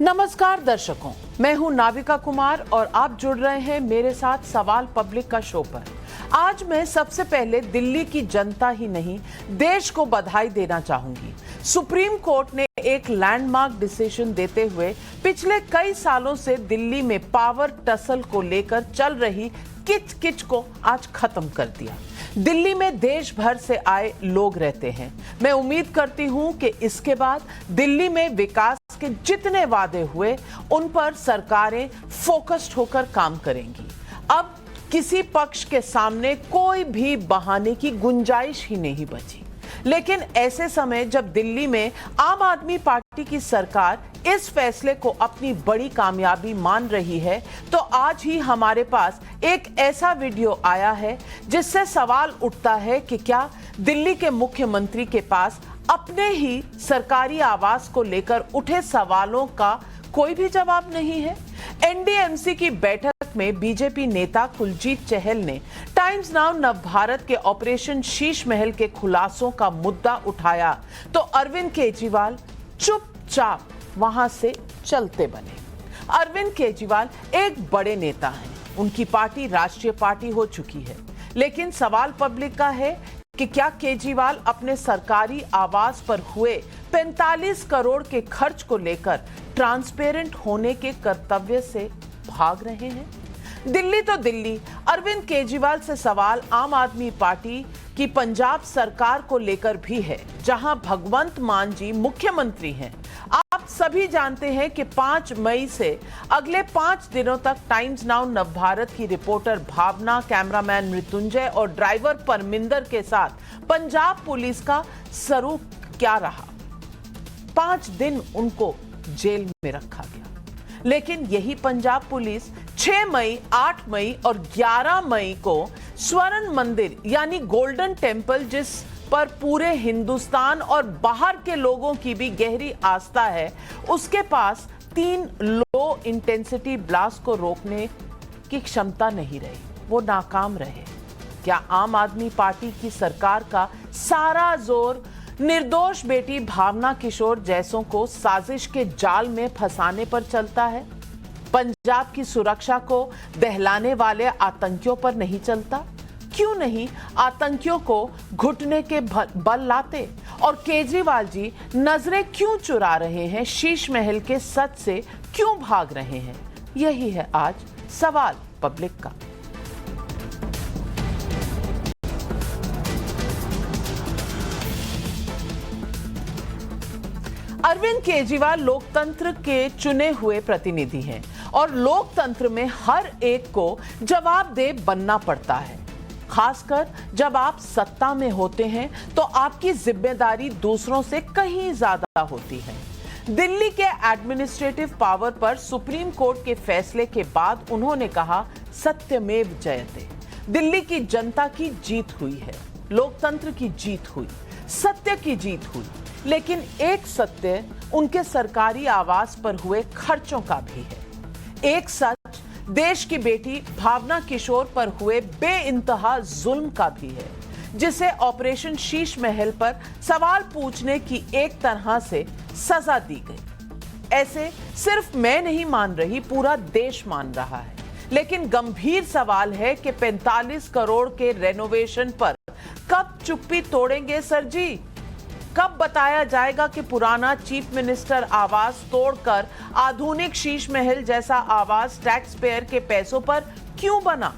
नमस्कार दर्शकों, मैं हूं नाविका कुमार और आप जुड़ रहे हैं मेरे साथ सवाल पब्लिक का शो पर। आज मैं सबसे पहले दिल्ली की जनता ही नहीं, देश को बधाई देना चाहूंगी। सुप्रीम कोर्ट ने एक लैंडमार्क डिसीजन देते हुए पिछले कई सालों से दिल्ली में पावर टसल को लेकर चल रही किच-किच को आज खत्म कर दिया। दिल्ली में देश भर से आए लोग रहते हैं। मैं उम्मीद करती हूं कि इसके बाद दिल्ली में विकास के जितने वादे हुए उन पर सरकारें फोकस्ड होकर काम करेंगी। अब किसी पक्ष के सामने कोई भी बहाने की गुंजाइश ही नहीं बची। लेकिन ऐसे समय जब दिल्ली में आम आदमी पार्टी की सरकार इस फैसले को अपनी बड़ी कामयाबी मान रही है, तो आज ही हमारे पास एक ऐसा वीडियो आया है जिससे सवाल उठता है कि क्या दिल्ली के मुख्यमंत्री के पास अपने ही सरकारी आवास को लेकर उठे सवालों का कोई भी जवाब नहीं है। एनडीएमसी की बैठक में बीजेपी नेता कुलजीत चहल ने टाइम्स नाउ नवभारत के ऑपरेशन शीश महल के खुलासों का मुद्दा उठाया तो अरविंद केजरीवाल चुपचाप वहां से चलते बने। अरविंद केजरीवाल एक बड़े नेता हैं, उनकी पार्टी राष्ट्रीय पार्टी हो चुकी है, लेकिन सवाल पब्लिक का है कि क्या केजरीवाल अपने सरकारी आवास पर हुए 45 करोड़ के खर्च को लेकर ट्रांसपेरेंट होने के कर्तव्य से भाग रहे हैं। दिल्ली तो दिल्ली, अरविंद केजरीवाल से सवाल आम आदमी पार्टी की पंजाब सरकार को लेकर भी है, जहां भगवंत मान जी मुख्यमंत्री हैं। आप सभी जानते हैं कि 5 मई से अगले 5 दिनों तक टाइम्स नाउ नवभारत की रिपोर्टर भावना, कैमरामैन मृत्युंजय और ड्राइवर परमिंदर के साथ पंजाब पुलिस का सरूख क्या रहा। 5 दिन उनको जेल में रखा गया, लेकिन यही पंजाब पुलिस 6 मई, 8 मई और 11 मई को स्वर्ण मंदिर यानी गोल्डन टेम्पल, जिस पर पूरे हिंदुस्तान और बाहर के लोगों की भी गहरी आस्था है, उसके पास 3 लो इंटेंसिटी ब्लास्ट को रोकने की क्षमता नहीं रही, वो नाकाम रहे। क्या आम आदमी पार्टी की सरकार का सारा जोर निर्दोष बेटी भावना किशोर जैसों को साजिश के जाल में फंसाने पर चलता है? पंजाब की सुरक्षा को दहलाने वाले आतंकियों पर नहीं चलता? क्यों नहीं आतंकियों को घुटने के बल लाते? और केजरीवाल जी नजरें क्यों चुरा रहे हैं, शीश महल के सच से क्यों भाग रहे हैं? यही है आज सवाल पब्लिक का। अरविंद केजरीवाल लोकतंत्र के चुने हुए प्रतिनिधि हैं और लोकतंत्र में हर एक को जवाबदेह बनना पड़ता है। खासकर जब आप सत्ता में होते हैं तो आपकी जिम्मेदारी दूसरों से कहीं ज्यादा होती है। दिल्ली के एडमिनिस्ट्रेटिव पावर पर सुप्रीम कोर्ट के फैसले के बाद उन्होंने कहा, सत्यमेव जयते। दिल्ली की जनता की जीत हुई है, लोकतंत्र की जीत हुई, सत्य की जीत हुई। लेकिन एक सत्य उनके सरकारी आवास पर हुए खर्चों का भी है। एक सच देश की बेटी भावना किशोर पर हुए बेइंतहा जुल्म का भी है, जिसे ऑपरेशन शीश महल पर सवाल पूछने की एक तरह से सजा दी गई। ऐसे सिर्फ मैं नहीं मान रही, पूरा देश मान रहा है। लेकिन गंभीर सवाल है कि 45 करोड़ के रेनोवेशन पर कब चुप्पी तोड़ेंगे सर जी? कब बताया जाएगा कि पुराना चीफ मिनिस्टर आवास तोड़कर आधुनिक शीश महल जैसा आवास टैक्स पेयर के पैसों पर क्यों बना?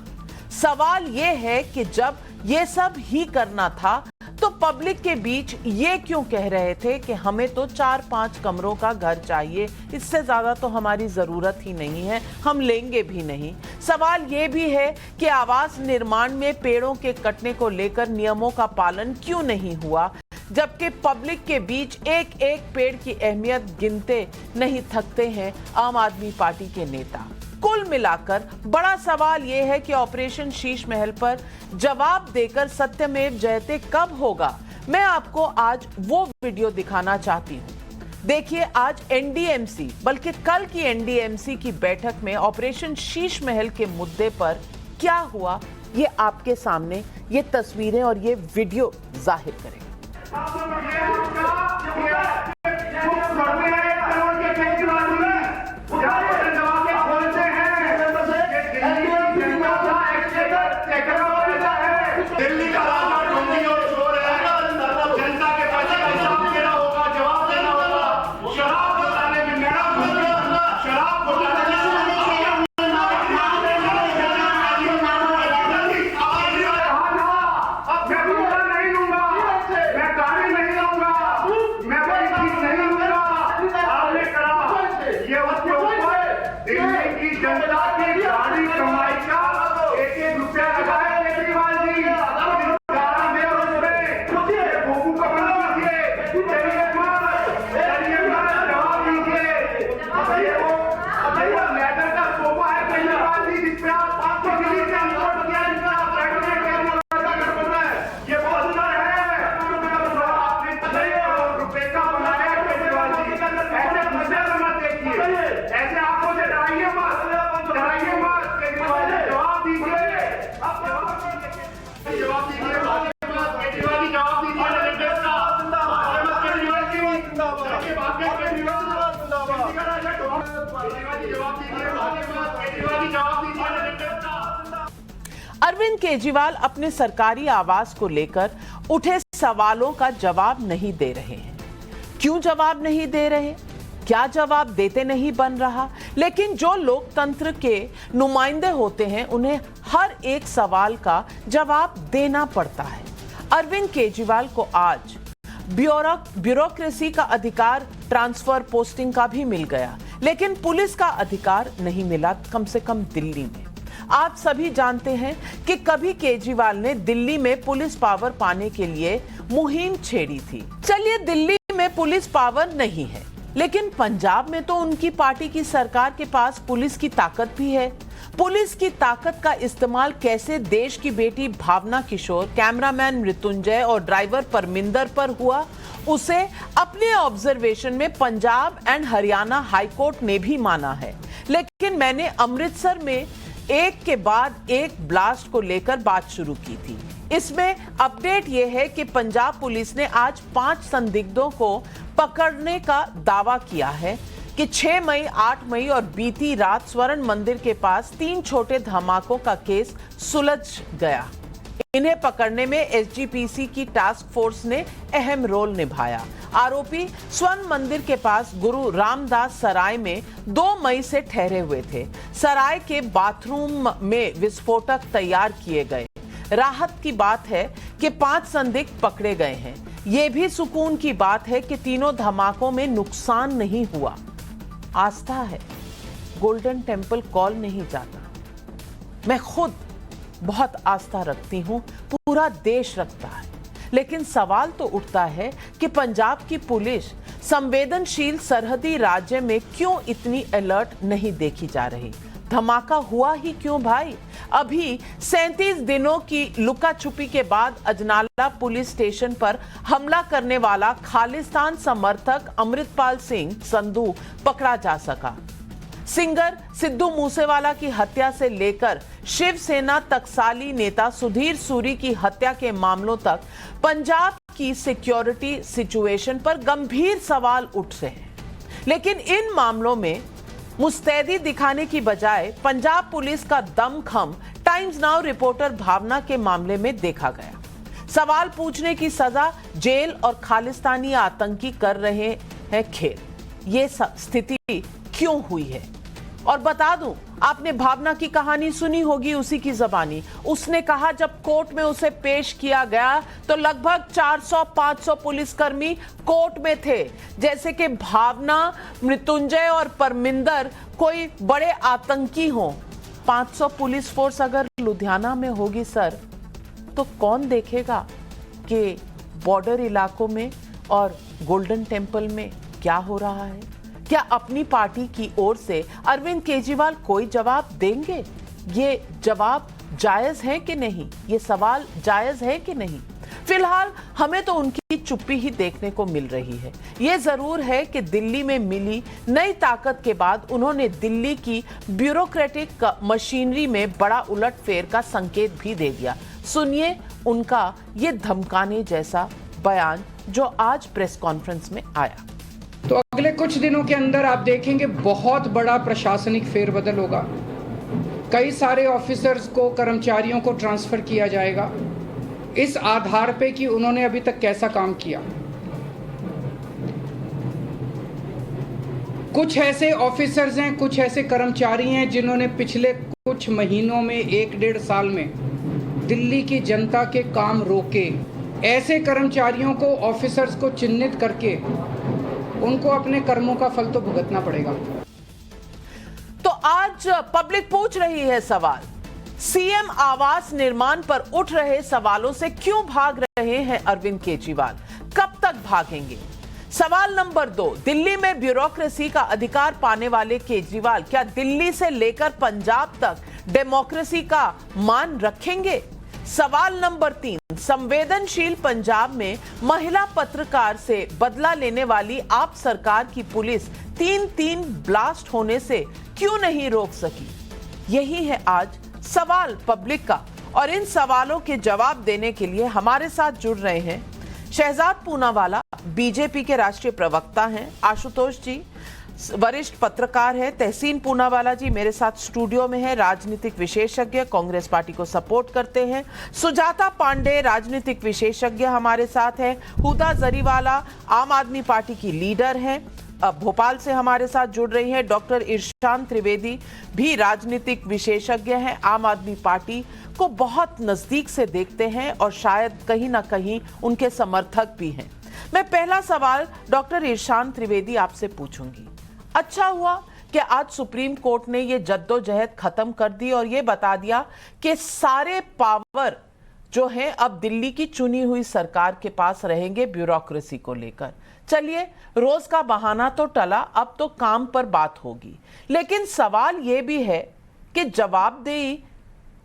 सवाल यह है कि जब यह सब ही करना था तो पब्लिक के बीच ये क्यों कह रहे थे कि हमें तो 4-5 कमरों का घर चाहिए, इससे ज्यादा तो हमारी जरूरत ही नहीं है, हम लेंगे भी नहीं। सवाल ये भी है कि आवास निर्माण में पेड़ों के कटने को लेकर नियमों का पालन क्यों नहीं हुआ, जबकि पब्लिक के बीच एक एक पेड़ की अहमियत गिनते नहीं थकते हैं आम आदमी पार्टी के नेता। कुल मिलाकर बड़ा सवाल यह है कि ऑपरेशन शीश महल पर जवाब देकर सत्यमेव जयते कब होगा। मैं आपको आज वो वीडियो दिखाना चाहती हूँ। देखिए, आज एनडीएमसी, बल्कि कल की एनडीएमसी की बैठक में ऑपरेशन शीश महल के मुद्दे पर क्या हुआ, ये आपके सामने ये तस्वीरें और ये वीडियो जाहिर करें। दिल्ली की जनता की सारी कमाई का एक एक रुपया लगाए केजरीवाल जी। अरविंद केजरीवाल अपने सरकारी आवास को लेकर उठे सवालों का जवाब नहीं दे रहे हैं। क्यों जवाब नहीं दे रहे? क्या जवाब देते नहीं बन रहा? लेकिन जो लोकतंत्र के नुमाइंदे होते हैं उन्हें हर एक सवाल का जवाब देना पड़ता है। अरविंद केजरीवाल को आज ब्यूरोक्रेसी का अधिकार ट्रांसफर पोस्टिंग का भी मिल गया, लेकिन पुलिस का अधिकार नहीं मिला, कम से कम दिल्ली में। आप सभी जानते हैं कि कभी केजरीवाल ने दिल्ली में पुलिस पावर पाने के लिए मुहिम छेड़ी थी। चलिए, दिल्ली में पुलिस पावर नहीं है, लेकिन पंजाब में तो उनकी पार्टी की सरकार के पास पुलिस की ताकत भी है। पुलिस की ताकत का इस्तेमाल कैसे देश की बेटी भावना किशोर, कैमरामैन मृत्युंजय और ड्राइवर परमिंदर पर हुआ, उसे अपने ऑब्जर्वेशन में पंजाब एंड हरियाणा हाईकोर्ट ने भी माना है। लेकिन मैंने अमृतसर में एक के बाद एक ब्लास्ट को लेकर बात शुरू की थी। इसमें अपडेट यह है कि पंजाब पुलिस ने आज 5 संदिग्धों को पकड़ने का दावा किया है कि 6 मई, 8 मई और बीती रात स्वर्ण मंदिर के पास 3 छोटे धमाकों का केस सुलझ गया। इन्हें पकड़ने में एसजीपीसी की टास्क फोर्स ने अहम रोल निभाया। आरोपी स्वर्ण मंदिर के पास गुरु रामदास सराय में 2 मई से ठहरे हुए थे। सराय के बाथरूम में विस्फोटक तैयार किए गए। राहत की बात है कि 5 संदिग्ध पकड़े गए हैं। यह भी सुकून की बात है कि तीनों धमाकों में नुकसान नहीं हुआ। आस्था है, गोल्डन टेम्पल कॉल नहीं जाता। मैं खुद बहुत आस्था रखती हूं, पूरा देश रखता है, लेकिन सवाल तो उठता है कि पंजाब की पुलिस संवेदनशील सरहदी राज्य में क्यों इतनी अलर्ट नहीं देखी जा रही? धमाका हुआ ही क्यों भाई? अभी 37 दिनों की लुका छुपी के बाद अजनाला पुलिस स्टेशन पर हमला करने वाला खालिस्तान समर्थक अमृतपाल सिंह संधू पकड़ा जा सका। सिंगर सिद्धू मूसेवाला की हत्या से लेकर शिवसेना टकसाली नेता सुधीर सूरी की हत्या के मामलों तक पंजाब की सिक्योरिटी सिचुएशन पर गंभीर सवाल उठ रहे हैं। लेकिन इन मामलों में मुस्तैदी दिखाने की बजाय पंजाब पुलिस का दमखम टाइम्स नाउ रिपोर्टर भावना के मामले में देखा गया। सवाल पूछने की सजा जेल और खालिस्तानी आतंकी कर रहे हैं खेल। ये स्थिति क्यों हुई है? और बता दूं, आपने भावना की कहानी सुनी होगी उसी की जबानी। उसने कहा जब कोर्ट में उसे पेश किया गया तो लगभग 400-500 पुलिसकर्मी कोर्ट में थे, जैसे कि भावना, मृत्युंजय और परमिंदर कोई बड़े आतंकी हों। 500 पुलिस फोर्स अगर लुधियाना में होगी सर, तो कौन देखेगा कि बॉर्डर इलाकों में और गोल्डन टेम्पल में क्या हो रहा है? क्या अपनी पार्टी की ओर से अरविंद केजरीवाल कोई जवाब देंगे? ये जवाब जायज है कि नहीं? ये सवाल जायज है कि नहीं? फिलहाल हमें तो उनकी चुप्पी ही देखने को मिल रही है। ये जरूर है कि दिल्ली में मिली नई ताकत के बाद उन्होंने दिल्ली की ब्यूरोक्रेटिक मशीनरी में बड़ा उलटफेर का संकेत भी दे दिया। सुनिए उनका ये धमकाने जैसा बयान जो आज प्रेस कॉन्फ्रेंस में आया। तो अगले कुछ दिनों के अंदर आप देखेंगे बहुत बड़ा प्रशासनिक फेरबदल होगा। कई सारे ऑफिसर्स को, कर्मचारियों को ट्रांसफर किया जाएगा इस आधार पे कि उन्होंने अभी तक कैसा काम किया। कुछ ऐसे ऑफिसर्स हैं, कुछ ऐसे कर्मचारी हैं जिन्होंने पिछले कुछ महीनों में 1-1.5 साल में दिल्ली की जनता के काम रोके। ऐसे कर्मचारियों को, ऑफिसर्स को चिन्हित करके उनको अपने कर्मों का फल तो भुगतना पड़ेगा। तो आज पब्लिक पूछ रही है सवाल, सीएम आवास निर्माण पर उठ रहे सवालों से क्यों भाग रहे हैं अरविंद केजरीवाल, कब तक भागेंगे? सवाल नंबर 2, दिल्ली में ब्यूरोक्रेसी का अधिकार पाने वाले केजरीवाल क्या दिल्ली से लेकर पंजाब तक डेमोक्रेसी का मान रखेंगे? सवाल नंबर 3, संवेदनशील पंजाब में महिला पत्रकार से बदला लेने वाली आप सरकार की पुलिस 3-3 ब्लास्ट होने से क्यों नहीं रोक सकी? यही है आज सवाल पब्लिक का, और इन सवालों के जवाब देने के लिए हमारे साथ जुड़ रहे हैं शहजाद पूनावाला, बीजेपी के राष्ट्रीय प्रवक्ता हैं, आशुतोष जी वरिष्ठ पत्रकार है, तहसीन पूनावाला जी मेरे साथ स्टूडियो में है, राजनीतिक विशेषज्ञ, कांग्रेस पार्टी को सपोर्ट करते हैं, सुजाता पांडे राजनीतिक विशेषज्ञ हमारे साथ है, हुदा जरीवाला आम आदमी पार्टी की लीडर है, भोपाल से हमारे साथ जुड़ रही है डॉक्टर इरशान त्रिवेदी भी राजनीतिक विशेषज्ञ हैं, आम आदमी पार्टी को बहुत नजदीक से देखते हैं और शायद कहीं ना कहीं उनके समर्थक भी हैं। मैं पहला सवाल डॉक्टर इरशान त्रिवेदी आपसे पूछूंगी, अच्छा हुआ कि आज सुप्रीम कोर्ट ने ये जद्दोजहद खत्म कर दी और ये बता दिया कि सारे पावर जो हैं अब दिल्ली की चुनी हुई सरकार के पास रहेंगे ब्यूरोक्रेसी को लेकर। चलिए, रोज का बहाना तो टला, अब तो काम पर बात होगी, लेकिन सवाल ये भी है कि जवाबदेही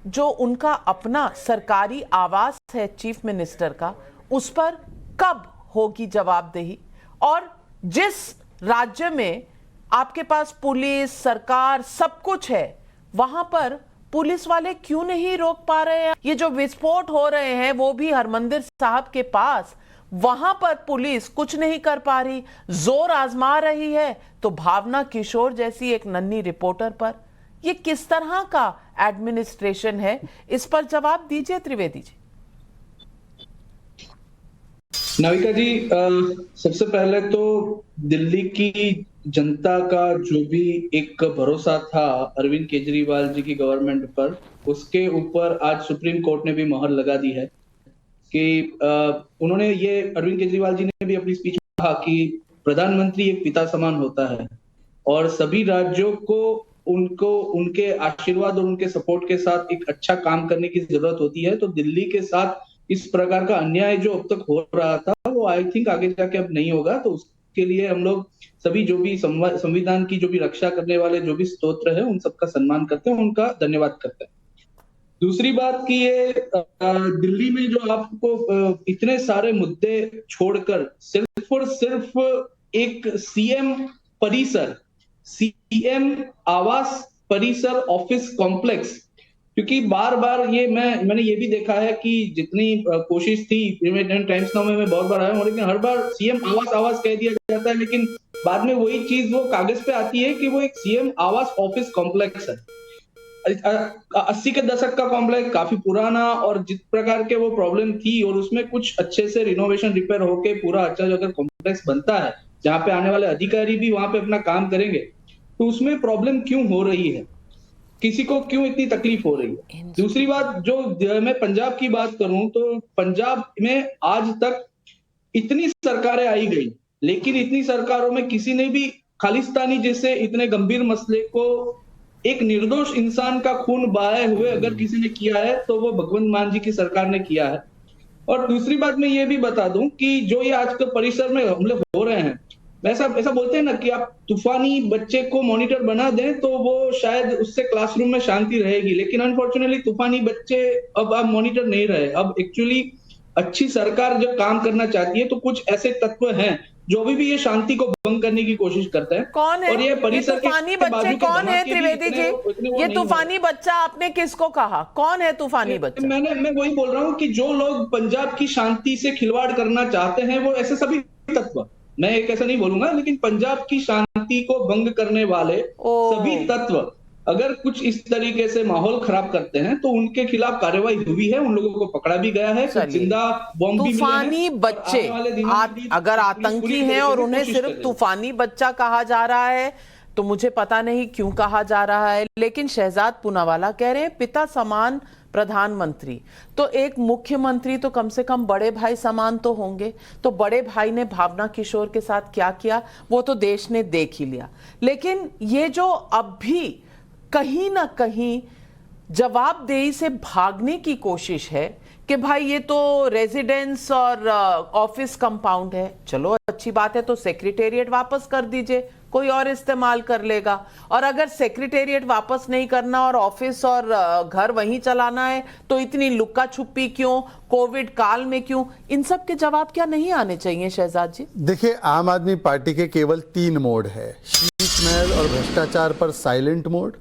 जो उनका अपना सरकारी आवास है चीफ मिनिस्टर का, उस पर कब होगी जवाबदेही? और जिस राज्य में आपके पास पुलिस सरकार सब कुछ है, वहां पर पुलिस वाले क्यों नहीं रोक पा रहे हैं? ये जो विस्फोट हो रहे हैं वो भी हरमंदिर साहब के पास, वहां पर पुलिस कुछ नहीं कर पा रही, जोर आजमा रही है तो भावना किशोर जैसी एक नन्ही रिपोर्टर पर। ये किस तरह का एडमिनिस्ट्रेशन है? इस पर जवाब दीजिए त्रिवेदी जी। नाविका जी, सबसे पहले तो दिल्ली की जनता का जो भी एक भरोसा था अरविंद केजरीवाल जी की गवर्नमेंट पर, उसके ऊपर आज सुप्रीम कोर्ट ने भी मोहर लगा दी है कि उन्होंने ये अरविंद केजरीवाल जी ने भी अपनी स्पीच में कहा कि प्रधानमंत्री एक पिता समान होता है और सभी राज्यों को उनको उनके आशीर्वाद और उनके सपोर्ट के साथ एक अच्छा काम करने की जरूरत होती है। तो दिल्ली के साथ इस प्रकार का अन्याय जो अब तक हो रहा था वो आई थिंक आगे जाके अब नहीं होगा। तो उसके लिए हम लोग सभी जो भी संविधान की जो भी रक्षा करने वाले जो भी स्तोत्र है उन सबका सम्मान करते हैं, उनका धन्यवाद करते हैं। दूसरी बात कि ये दिल्ली में जो आपको इतने सारे मुद्दे छोड़कर सिर्फ और सिर्फ एक सीएम परिसर, सीएम आवास परिसर ऑफिस कॉम्प्लेक्स, क्योंकि बार बार ये मैंने ये भी देखा है कि जितनी कोशिश थी इंडियन टाइम्स नाउ में मैं बहुत बार आया हूँ, लेकिन हर बार सीएम आवास कह दिया जाता है, लेकिन बाद में वही चीज वो कागज पे आती है कि वो एक सीएम आवास ऑफिस कॉम्प्लेक्स है। 80 के दशक का कॉम्प्लेक्स, काफी पुराना, और जिस प्रकार के वो प्रॉब्लम थी और उसमें कुछ अच्छे से रिनोवेशन रिपेयर होके पूरा अच्छा अगर कॉम्प्लेक्स बनता है जहाँ पे आने वाले अधिकारी भी वहां पे अपना काम करेंगे, तो उसमें प्रॉब्लम क्यों हो रही है, किसी को क्यों इतनी तकलीफ हो रही है? दूसरी बात, जो मैं पंजाब की बात करूं तो पंजाब में आज तक इतनी सरकारें आई गई, लेकिन इतनी सरकारों में किसी ने भी खालिस्तानी जैसे इतने गंभीर मसले को एक निर्दोष इंसान का खून बहाए हुए अगर किसी ने किया है तो वो भगवंत मान जी की सरकार ने किया है। और दूसरी बात मैं ये भी बता दूं कि जो ये आजकल परिसर में हमले हो रहे हैं, ऐसा बोलते हैं ना कि आप तूफानी बच्चे को मॉनिटर बना दें तो वो शायद उससे क्लासरूम में शांति रहेगी, लेकिन अनफॉर्चुनेटली तूफानी बच्चे अब मॉनिटर नहीं रहे। अब एक्चुअली अच्छी सरकार जब काम करना चाहती है तो कुछ ऐसे तत्व हैं जो अभी भी ये शांति को भंग करने की कोशिश करते हैं। कौन है? और ये परिसर तूफानी बच्चे कौन है त्रिवेदी जी? ये तूफानी बच्चा आपने किसको कहा? कौन है तूफानी बच्चा? मैं वही बोल रहा हूँ कि जो लोग पंजाब की शांति से खिलवाड़ करना चाहते हैं वो ऐसे सभी तत्व, मैं एक ऐसा नहीं बोलूंगा, लेकिन पंजाब की शांति को भंग करने वाले सभी तत्व अगर कुछ इस तरीके से माहौल खराब करते हैं तो उनके खिलाफ कार्रवाई हुई है, उन लोगों को पकड़ा भी गया है, जिंदा बॉम्ब भी तूफानी बच्चे अगर आतंकी हैं और उन्हें सिर्फ तूफानी बच्चा कहा जा रहा है तो मुझे पता नहीं क्यों कहा जा रहा है। लेकिन शहजाद पूनावाला कह रहे हैं पिता समान प्रधानमंत्री, तो एक मुख्यमंत्री तो कम से कम बड़े भाई समान तो होंगे। तो बड़े भाई ने भावना किशोर के साथ क्या किया वो तो देश ने देख ही लिया। लेकिन ये जो अब भी कहीं ना कहीं जवाबदेही से भागने की कोशिश है कि भाई ये तो रेजिडेंस और ऑफिस कंपाउंड है, चलो अच्छी बात है, तो सेक्रेटेरिएट वापस कर दीजिए, कोई और इस्तेमाल कर लेगा। और अगर सेक्रेटेरिएट वापस नहीं करना और ऑफिस और घर वहीं चलाना है तो इतनी लुक्का छुपी क्यों, कोविड काल में क्यों? इन सब के जवाब क्या नहीं आने चाहिए शहजाद जी? देखिए, आम आदमी पार्टी के केवल 3 मोड है, शीश महल और भ्रष्टाचार पर साइलेंट मोड,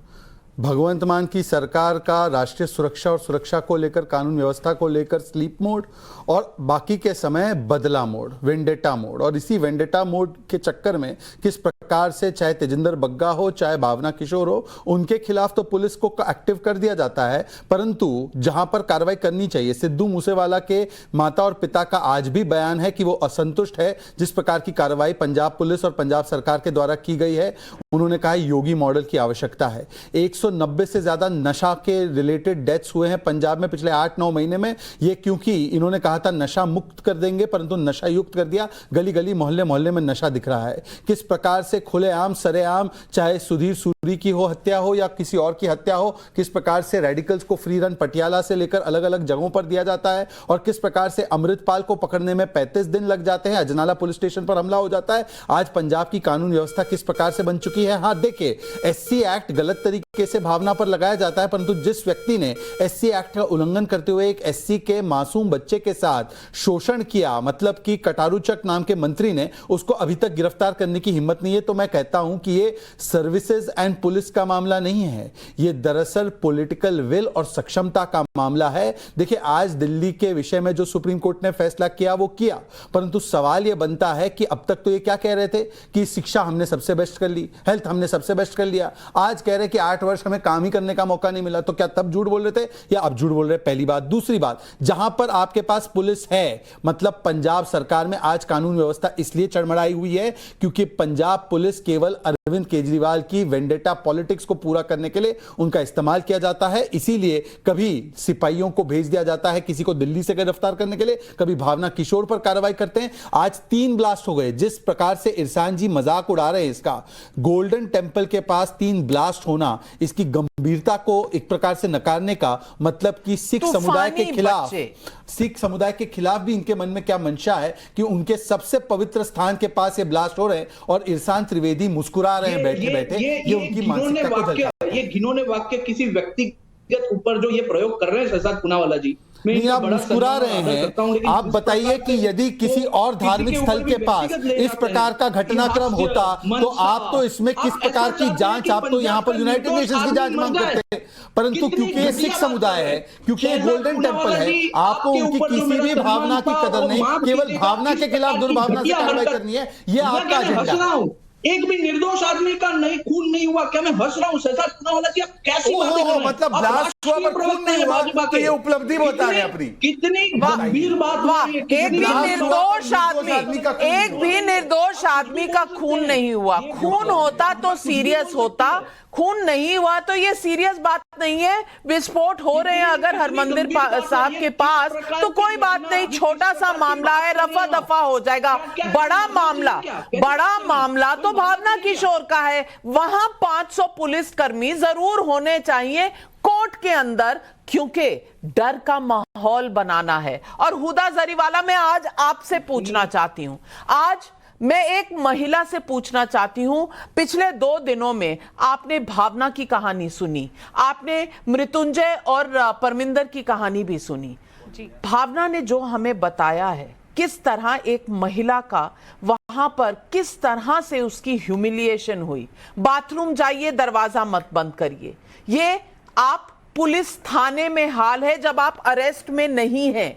भगवंत मान की सरकार का राष्ट्रीय सुरक्षा और सुरक्षा को लेकर, कानून व्यवस्था को लेकर स्लीप मोड, और बाकी के समय बदला मोड, वेंडेटा मोड। और इसी वेंडेटा मोड के चक्कर में किस प्रकार से चाहे तेजिंदर बग्गा हो, चाहे भावना किशोर हो, उनके खिलाफ तो पुलिस को एक्टिव कर दिया जाता है, परंतु जहां पर कार्रवाई करनी चाहिए, सिद्धू मूसेवाला के माता और पिता का आज भी बयान है कि वो असंतुष्ट है जिस प्रकार की कार्रवाई पंजाब पुलिस और पंजाब सरकार के द्वारा की गई है। उन्होंने कहा योगी मॉडल की आवश्यकता है। 190 से ज्यादा नशा के रिलेटेड डेथ्स हुए हैं पंजाब में पिछले 8-9 महीने में। ये क्योंकि इन्होंने कहा था नशा मुक्त कर देंगे, परंतु नशा युक्त कर दिया। गली गली मोहल्ले मोहल्ले में नशा दिख रहा है। किस प्रकार से खुलेआम सरेआम, चाहे सुधीर सूरी की हो हत्या हो या किसी और की हत्या हो, किस प्रकार से रेडिकल्स को फ्री रन पटियाला से लेकर अलग अलग जगहों पर दिया जाता है, और किस प्रकार से अमृतपाल को पकड़ने में 35 दिन लग जाते हैं, अजनाला पुलिस स्टेशन पर हमला हो जाता है। आज पंजाब की कानून व्यवस्था किस प्रकार से बन चुकी है। हाँ देखिए, एससी एक्ट गलत तरीके से भावना पर लगाया जाता है, परंतु जिस व्यक्ति ने एससी एक्ट का उल्लंघन करते हुए एक एससी के मासूम बच्चे के साथ शोषण किया, मतलब कि कटारूचक नाम के मंत्री ने, उसको अभी तक गिरफ्तार करने की हिम्मत नहीं है। तो मैं कहता हूं कि ये सर्विसेज एंड पुलिस का मामला नहीं है, ये दरअसल पॉलिटिकल विल और सक्षमता का मामला है। देखिए, आज दिल्ली के विषय में जो सुप्रीम कोर्ट ने फैसला किया वो किया, परंतु सवाल यह बनता है कि अब तक तो ये क्या कह रहे थे कि शिक्षा हमने सबसे बेस्ट कर ली, हेल्थ हमने सबसे बेस्ट कर लिया, आज कह रहे कि 8 वर्ष हमें काम ही करने का मौका नहीं मिला। तो क्या तब झूठ बोल रहे थे या अब झूठ बोल रहे? पहली बात। दूसरी बात, जहां पर आपके पास पुलिस है, मतलब पंजाब सरकार में आज कानून व्यवस्था इसलिए चरमराई हुई है क्योंकि पंजाब पुलिस केवल अरविंद केजरीवाल की वेंडेटा पॉलिटिक्स को पूरा करने के लिए उनका इस्तेमाल किया जाता है। इसीलिए कभी सिपाहियों को भेज दिया जाता है किसी को दिल्ली से गिरफ्तार करने के लिए, कभी भावना किशोर पर कार्रवाई करते हैं। आज 3 ब्लास्ट हो गए। जिस प्रकार से इरसान जी मजाक उड़ा रहे हैं इसका, गोल्डन टेंपल के पास 3 ब्लास्ट होना, इसकी गंभीरता को एक प्रकार से नकारने का मतलब कि सिख समुदाय के खिलाफ भी इनके मन में क्या मंशा है कि उनके सबसे पवित्र स्थान के पास ये ब्लास्ट हो रहे हैं और इरसान त्रिवेदी मुस्कुरा रहे हैं बैठे बैठे। ये उनकी मानसिकता को दर्शाता है। ये घिनौने वाक्य किसी व्यक्तिगत ऊपर जो ये प्रयोग कर रहे हैं शहजाद पूनावाला जी, नहीं, आप मुस्कुरा रहे हैं। आप बताइए कि यदि किसी और धार्मिक स्थल के पास इस प्रकार का घटनाक्रम होता तो आप तो इसमें किस प्रकार की जांच, आप तो यहाँ पर यूनाइटेड नेशंस की जांच मांग करते हैं, परंतु क्योंकि ये सिख समुदाय है, क्योंकि ये गोल्डन टेंपल है, आपको उनकी किसी भी भावना की कदर नहीं, केवल भावना के खिलाफ दुर्भावना से कार्रवाई करनी है। ये आपका एजेंडा। एक भी निर्दोष आदमी का नहीं खून नहीं हुआ। क्या मैं हंस रहा हूं? शहजाद पूनावाला जी, आप कैसी बातें कर रहे हैं? मतलब ब्लास्ट हुआ पर खून नहीं हुआ, तो ये उपलब्धि बता रहे हैं अपनी। कितनी गंभीर बात है। एक भी निर्दोष आदमी का खून नहीं हुआ। खून होता तो सीरियस होता, खून नहीं हुआ तो ये सीरियस बात नहीं है। विस्फोट हो रहे हैं अगर हरमंदिर साहब के पास तो कोई बात नहीं, छोटा सा मामला है, रफा दफा हो जाएगा। बड़ा मामला तो भावना किशोर का है। वहां 500 पुलिसकर्मी जरूर होने चाहिए कोर्ट के अंदर, क्योंकि डर का माहौल बनाना है। और हुदा जरीवाला, मैं आज आपसे पूछना चाहती हूं, आज मैं एक महिला से पूछना चाहती हूं, पिछले 2 दिनों में आपने भावना की कहानी सुनी, आपने मृत्युंजय और परमिंदर की कहानी भी सुनी। भावना ने जो हमें बताया है किस तरह एक महिला का वहां पर किस तरह से उसकी ह्यूमिलिएशन हुई। बाथरूम जाइए, दरवाजा मत बंद करिए। ये आप पुलिस थाने में हाल है जब आप अरेस्ट में नहीं हैं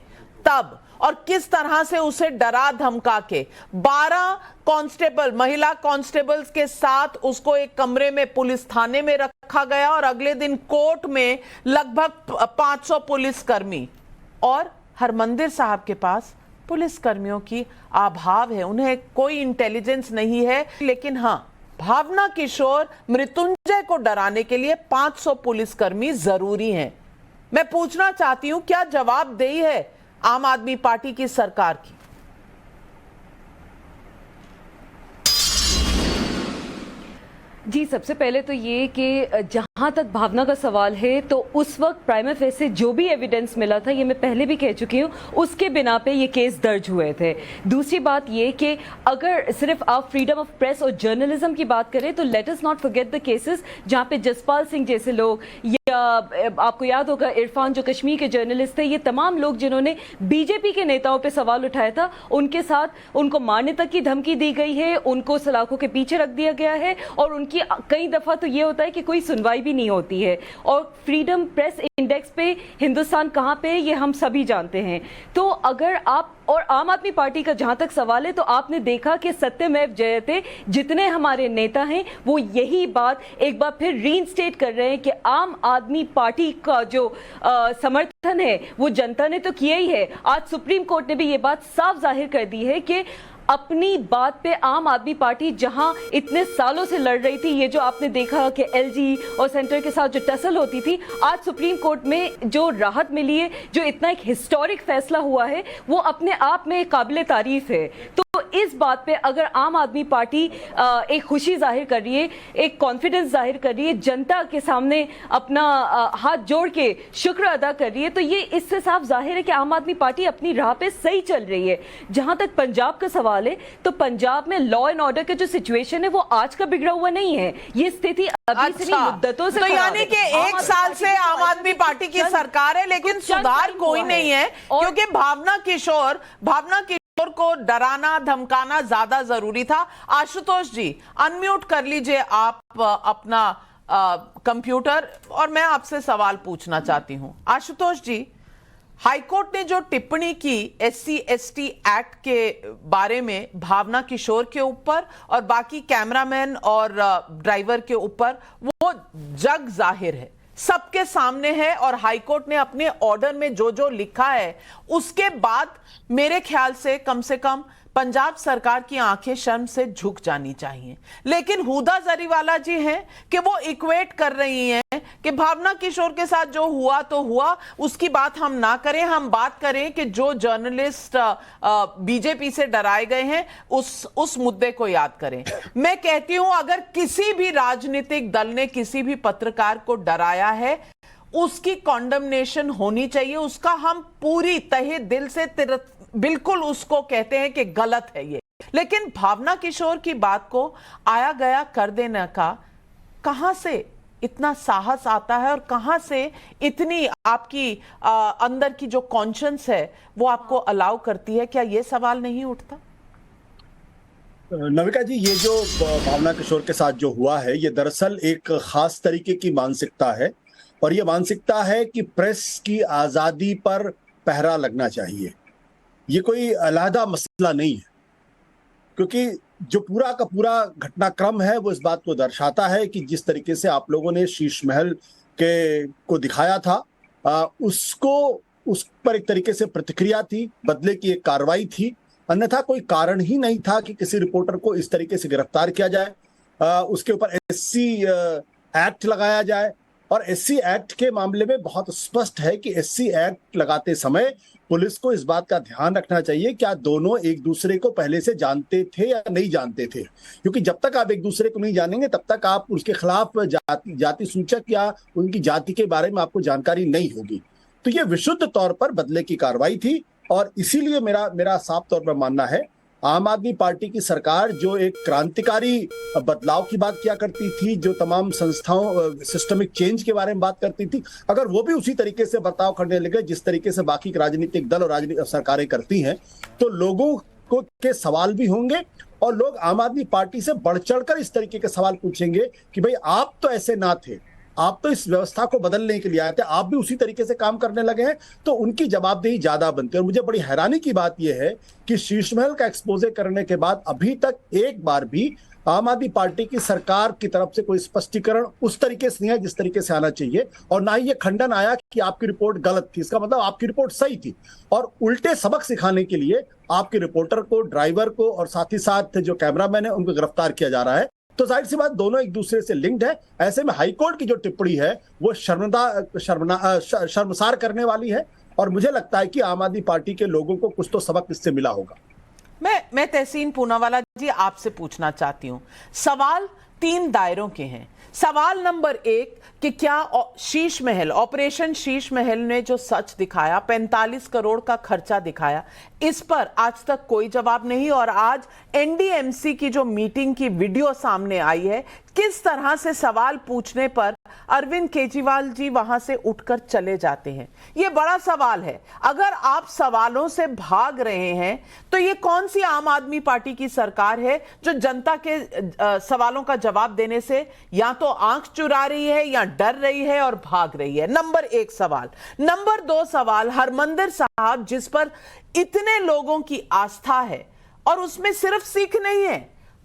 तब, और किस तरह से उसे डरा धमका के 12 कांस्टेबल, महिला कांस्टेबल्स के साथ उसको एक कमरे में पुलिस थाने में रखा गया, और अगले दिन कोर्ट में लगभग 500 पुलिसकर्मी। और हरमंदिर साहब के पास पुलिसकर्मियों की अभाव है, उन्हें कोई इंटेलिजेंस नहीं है। लेकिन हां, भावना किशोर, मृत्युंजय को डराने के लिए 500 पुलिसकर्मी जरूरी हैं। मैं पूछना चाहती हूं, क्या जवाबदेही है आम आदमी पार्टी की सरकार की? जी, सबसे पहले तो ये कि जहाँ तक भावना का सवाल है तो उस वक्त प्राइमा फेसी जो भी एविडेंस मिला था, ये मैं पहले भी कह चुकी हूँ, उसके बिना पे ये केस दर्ज हुए थे। दूसरी बात ये कि अगर सिर्फ आप फ्रीडम ऑफ प्रेस और जर्नलिज्म की बात करें तो let us not forget the cases जहाँ पे जसपाल सिंह जैसे लोग, या आपको याद होगा इरफान जो कश्मीर के जर्नलिस्ट थे, ये तमाम लोग जिन्होंने बीजेपी के नेताओं पे सवाल उठाया था, उनके साथ उनको मारने तक की धमकी दी गई है, उनको सलाखों के पीछे रख दिया गया है और उनकी कई दफा तो ये होता है कि कोई सुनवाई भी नहीं होती है। और फ्रीडम प्रेस इंडेक्स पे हिंदुस्तान कहाँ पे है ये हम सभी जानते हैं। तो अगर आप, और आम आदमी पार्टी का जहां तक सवाल है तो आपने देखा कि सत्यमेव जयते जितने हमारे नेता हैं वो यही बात एक बार फिर रीइंस्टेट कर रहे हैं कि आम आदमी पार्टी का जो समर्थन है वो जनता ने तो किया ही है। आज सुप्रीम कोर्ट ने भी ये बात साफ जाहिर कर दी है कि अपनी बात पे आम आदमी पार्टी जहां इतने सालों से लड़ रही थी, ये जो आपने देखा कि एलजी और सेंटर के साथ जो टसल होती थी, आज सुप्रीम कोर्ट में जो राहत मिली है, जो इतना एक हिस्टोरिक फैसला हुआ है, वो अपने आप में काबिले तारीफ है। तो इस बात पे अगर आम आदमी पार्टी एक खुशी जाहिर कर रही है, एक कॉन्फिडेंस जाहिर कर रही है, जनता के सामने अपना हाथ जोड़ के शुक्र अदा कर रही है, तो ये इससे साफ जाहिर है कि आम आदमी पार्टी अपनी राह पे सही चल रही है। जहां तक पंजाब का सवाल है तो पंजाब में लॉ एंड ऑर्डर का जो सिचुएशन है वो आज का बिगड़ा हुआ नहीं है, ये स्थिति अभी से नहीं मुद्दतों से तो यानी कि एक साल से आम आदमी पार्टी की सरकार है लेकिन सुधार कोई नहीं है, क्योंकि भावना किशोर को डराना धमकाना ज्यादा जरूरी था। आशुतोष जी, अनम्यूट कर लीजिए आप अपना कंप्यूटर और मैं आपसे सवाल पूछना चाहती हूं। आशुतोष जी, हाईकोर्ट ने जो टिप्पणी की SC/ST एक्ट के बारे में भावना किशोर के ऊपर और बाकी कैमरामैन और ड्राइवर के ऊपर, वो जग जाहिर है, सबके सामने है और हाईकोर्ट ने अपने ऑर्डर में जो जो लिखा है उसके बाद मेरे ख्याल से कम पंजाब सरकार की आंखें शर्म से झुक जानी चाहिए। लेकिन हुदा जरीवाला जी हैं कि वो इक्वेट कर रही हैं कि भावना किशोर के साथ जो हुआ तो हुआ, उसकी बात हम ना करें, हम बात करें कि जो जर्नलिस्ट बीजेपी से डराए गए हैं उस मुद्दे को याद करें। मैं कहती हूं अगर किसी भी राजनीतिक दल ने किसी भी पत्रकार को डराया है उसकी कॉन्डमनेशन होनी चाहिए, उसका हम पूरी तहे दिल से बिल्कुल उसको कहते हैं कि गलत है ये। लेकिन भावना किशोर की बात को आया गया कर देने का कहां से इतना साहस आता है और कहां से इतनी आपकी अंदर की जो कॉन्शियंस है वो आपको अलाउ करती है? क्या ये सवाल नहीं उठता? नविका जी, ये जो भावना किशोर के साथ जो हुआ है ये दरअसल एक खास तरीके की मानसिकता है और ये मानसिकता है कि प्रेस की आजादी पर पहरा लगना चाहिए। ये कोई अलहदा मसला नहीं है, क्योंकि जो पूरा का पूरा घटनाक्रम है वो इस बात को दर्शाता है कि जिस तरीके से आप लोगों ने शीश महल को दिखाया था, उसको उस पर एक तरीके से प्रतिक्रिया थी, बदले की एक कार्रवाई थी। अन्यथा कोई कारण ही नहीं था कि किसी रिपोर्टर को इस तरीके से गिरफ्तार किया जाए, उसके ऊपर SC एक्ट लगाया जाए। और SC एक्ट के मामले में बहुत स्पष्ट है कि SC एक्ट लगाते समय पुलिस को इस बात का ध्यान रखना चाहिए क्या दोनों एक दूसरे को पहले से जानते थे या नहीं जानते थे, क्योंकि जब तक आप एक दूसरे को नहीं जानेंगे तब तक आप उसके खिलाफ जाति सूचक या उनकी जाति के बारे में आपको जानकारी नहीं होगी। तो ये विशुद्ध तौर पर बदले की कार्रवाई थी और इसीलिए मेरा साफ तौर पर मानना है आम आदमी पार्टी की सरकार जो एक क्रांतिकारी बदलाव की बात किया करती थी, जो तमाम संस्थाओं सिस्टमिक चेंज के बारे में बात करती थी, अगर वो भी उसी तरीके से बर्ताव करने लगे जिस तरीके से बाकी राजनीतिक दल और सरकारें करती हैं, तो लोगों को के सवाल भी होंगे और लोग आम आदमी पार्टी से बढ़ चढ़कर इस तरीके के सवाल पूछेंगे कि भाई आप तो ऐसे ना थे, आप तो इस व्यवस्था को बदलने के लिए आए थे, आप भी उसी तरीके से काम करने लगे हैं, तो उनकी जवाबदेही ज्यादा बनती है। और मुझे बड़ी हैरानी की बात यह है कि शीश महल का एक्सपोजे करने के बाद अभी तक एक बार भी आम आदमी पार्टी की सरकार की तरफ से कोई स्पष्टीकरण उस तरीके से नहीं है जिस तरीके से आना चाहिए, और ना ही ये खंडन आया कि आपकी रिपोर्ट गलत थी। इसका मतलब आपकी रिपोर्ट सही थी और उल्टे सबक सिखाने के लिए आपके रिपोर्टर को, ड्राइवर को और साथ ही साथ जो कैमरामैन है उनको गिरफ्तार किया जा रहा है। तो जाहिर सी बात दोनों एक दूसरे से लिंक्ड है। ऐसे में हाईकोर्ट की जो टिप्पणी है वो शर्मसार करने वाली है और मुझे लगता है कि आम आदमी पार्टी के लोगों को कुछ तो सबक इससे मिला होगा। मैं तहसीन पूनावाला जी आपसे पूछना चाहती हूं, सवाल 3 दायरों के हैं। सवाल नंबर 1 कि क्या शीश महल, ऑपरेशन शीश महल ने जो सच दिखाया, 45 करोड़ का खर्चा दिखाया, इस पर आज तक कोई जवाब नहीं। और आज एनडीएमसी की जो मीटिंग की वीडियो सामने आई है, किस तरह से सवाल पूछने पर अरविंद केजरीवाल जी वहां से उठकर चले जाते हैं, यह बड़ा सवाल है। अगर आप सवालों से भाग रहे हैं तो ये कौन सी आम आदमी पार्टी की सरकार है जो जनता के सवालों का जवाब देने से या तो आंख चुरा रही है या डर रही है और भाग रही है। नंबर 1 सवाल। नंबर 2 सवाल, हरमंदिर साहब जिस पर इतने लोगों की आस्था है, और उसमें सिर्फ सिख नहीं है,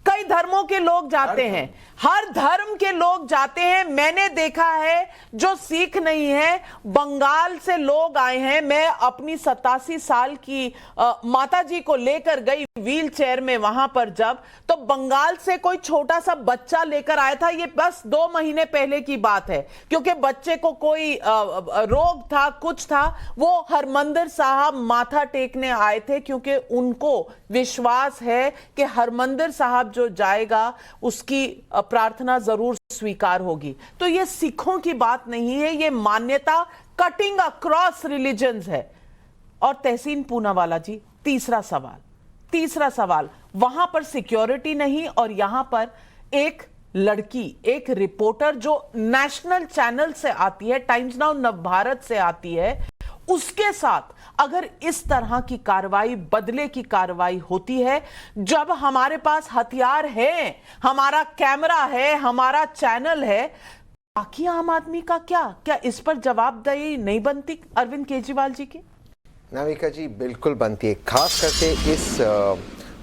कई धर्मों के लोग जाते हैं, हर धर्म के लोग जाते हैं। मैंने देखा है जो सिख नहीं है, बंगाल से लोग आए हैं। मैं अपनी 87 साल की माता जी को लेकर गई व्हील चेयर में वहां पर, जब तो बंगाल से कोई छोटा सा बच्चा लेकर आया था। ये बस 2 महीने पहले की बात है, क्योंकि बच्चे को कोई रोग था, कुछ था। वो हरमंदिर साहब माथा टेकने आए थे, क्योंकि उनको विश्वास है कि हरमंदिर साहब जो जाएगा उसकी प्रार्थना जरूर स्वीकार होगी। तो ये सिखों की बात नहीं है, ये मान्यता कटिंग अक्रॉस रिलीजन्स है। और तहसीन पूनावाला जी, तीसरा सवाल, वहां पर सिक्योरिटी नहीं, और यहां पर एक लड़की, एक रिपोर्टर जो नेशनल चैनल से आती है, टाइम्स नाउ नवभारत से आती है, उसके साथ अगर इस तरह की कार्रवाई, बदले की कार्रवाई होती है, जब हमारे पास हथियार है, हमारा कैमरा है, हमारा चैनल है, बाकी आम आदमी का क्या इस पर जवाबदेही नहीं बनती अरविंद केजरीवाल जी की? नाविका जी, बिल्कुल बनती है। खास करके इस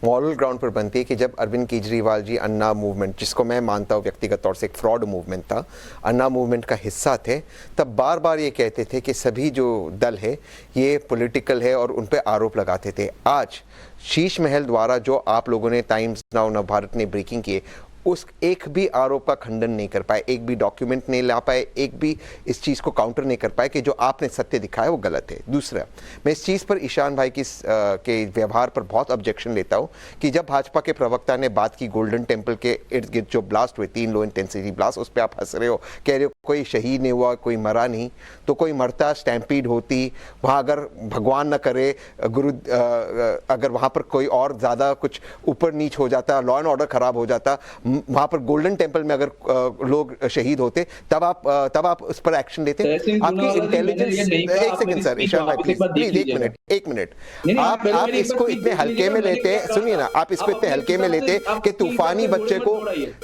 मॉरल ग्राउंड पर बनती है कि जब अरविंद केजरीवाल जी अन्ना मूवमेंट, जिसको मैं मानता हूँ व्यक्तिगत तौर से एक फ्रॉड मूवमेंट था, अन्ना मूवमेंट का हिस्सा थे, तब बार बार ये कहते थे कि सभी जो दल है ये पॉलिटिकल है और उन पर आरोप लगाते थे। आज शीश महल द्वारा जो आप लोगों ने टाइम्स नाउ नवभारत ने ब्रेकिंग किए, उस एक भी आरोप का खंडन नहीं कर पाए, एक भी डॉक्यूमेंट नहीं ला पाए, एक भी इस चीज़ को काउंटर नहीं कर पाए कि जो आपने सत्य दिखाया वो गलत है। दूसरा, मैं इस चीज़ पर ईशान भाई के व्यवहार पर बहुत ऑब्जेक्शन लेता हूँ कि जब भाजपा के प्रवक्ता ने बात की गोल्डन टेम्पल के इर्द गिर्द जो ब्लास्ट हुए, 3 लो इंटेंसिटी ब्लास्ट, उस पर आप हंस रहे हो, कह रहे हो कोई शहीद नहीं हुआ, कोई मरा नहीं। तो कोई मरता, स्टैम्पीड होती वहाँ, अगर भगवान न करे अगर वहाँ पर कोई और ज़्यादा कुछ ऊपर नीच हो जाता, लॉ एंड ऑर्डर खराब हो जाता, वहाँ गोल्डन टेम्पल में अगर लोग शहीद होते, तब आप उस पर एक्शन लेते। आपकी इंटेलिजेंस, एक सेकंड सर, ईशान भाई प्लीज एक मिनट, आप इसको इतने हल्के में लेते, सुनिए ना, आप इसको इतने हल्के में लेते कि तूफानी बच्चे को,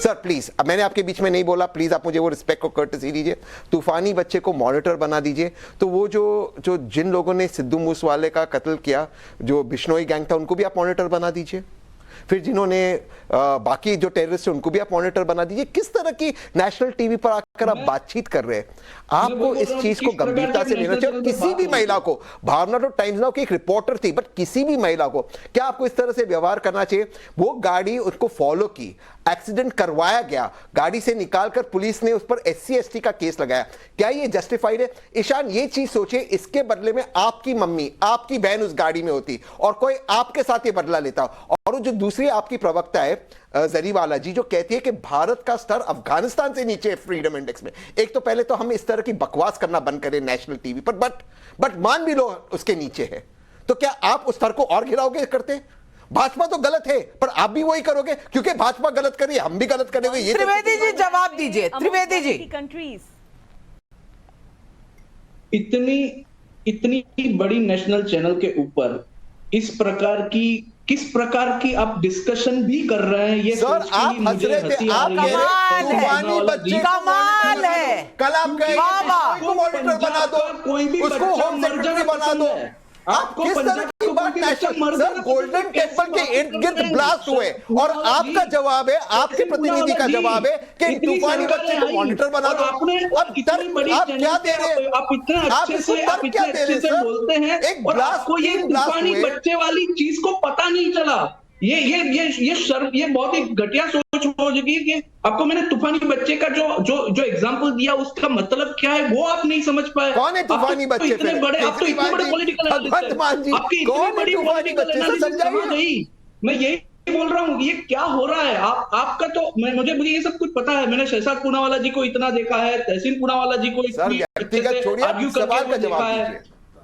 सर प्लीज, मैंने आपके बीच में नहीं बोला, प्लीज आप मुझे वो रिस्पेक्ट और कर्टसी दीजिए। तूफानी बच्चे को मॉनिटर बना दीजिए। तो वो जो जिन लोगों ने सिद्धू मूसवाले का कत्ल किया, जो बिश्नोई गैंग था, उनको भी आप मॉनिटर बना दीजिए। फिर जिन्होंने बाकी जो टेररिस्ट हैं उनको भी आप मॉनिटर बना दीजिए। किस तरह की नेशनल टीवी पर आकर आप बातचीत कर रहे हैं? आपको इस चीज को गंभीरता से लेना चाहिए। किसी भी महिला को, भावना तो टाइम्स नाउ की एक रिपोर्टर थी, बट किसी भी महिला को क्या आपको इस तरह से व्यवहार करना चाहिए? वो गाड़ी उसको फॉलो की, एक्सीडेंट करवाया गया, गाड़ी से निकालकर पुलिस ने उस पर SC ST का केस लगाया, क्या ये जस्टिफाइड है? ईशान, ये चीज सोचिए, इसके बदले में आपकी मम्मी, आपकी बहन उस गाड़ी में होती और कोई आपके साथ ये बदला लेता। और जो दूसरी आपकी प्रवक्ता है जरीवाला जी, जो कहती है कि भारत का स्तर अफगानिस्तान से नीचे है फ्रीडम इंडेक्स में। एक तो पहले तो हम इस तरह की बकवास करना बंद करें नेशनल टीवी पर, बट मान भी लो उसके नीचे है, तो क्या आप उस स्तर को और गिराओगे करते? भाजपा तो गलत है, पर आप भी वही करोगे, क्योंकि भाजपा गलत करी, हम भी गलत करेंगे। ये त्रिवेदी जी जवाब दीजिए। त्रिवेदी जी, इतनी बड़ी नेशनल चैनल के ऊपर किस प्रकार की आप डिस्कशन भी कर रहे हैं? ये सर, आप हंस रहे थे, आप तूफानी बच्चे कमाल है, कल आप कहे को मॉनिटर बना दो, कोई भी उसको होम सेक्रेटरी बना दो। आप किस तरह की बात? सर, गोल्डन टेम्पल के इर्द गिर्द ब्लास्ट हुए और आपका जवाब है, आपके प्रतिनिधि का जवाब है कि तूफानी बच्चे को मॉनिटर बना दो। अब आप क्या दे रहे हैं? आप इतने अच्छे से बोलते हैं एक और ब्लास्ट, आपको ये तूफानी बच्चे वाली चीज को पता नहीं चला। ये बहुत ही घटिया सोच हो चुकी है कि आपको मैंने तूफानी बच्चे का जो एग्जांपल दिया उसका मतलब क्या है वो आप नहीं समझ पाए। कौन है तूफानी बच्चे? इतने बड़े, आप तो इतने बड़े पॉलिटिकल एनालिस्ट, आपकी इतनी बड़ी पॉलिटिकल एनालिसिस कहाँ गई? मैं यही बोल रहा हूँ ये क्या हो रहा है। आपका तो मुझे ये सब कुछ पता है। मैंने शहजाद पूनावाला जी को इतना देखा है, तहसीन पूनावाला जी को सर, व्यक्तिगत छोड़िए, आर्ग्यू सवाल का करके जवाब देखा है। दीजिए।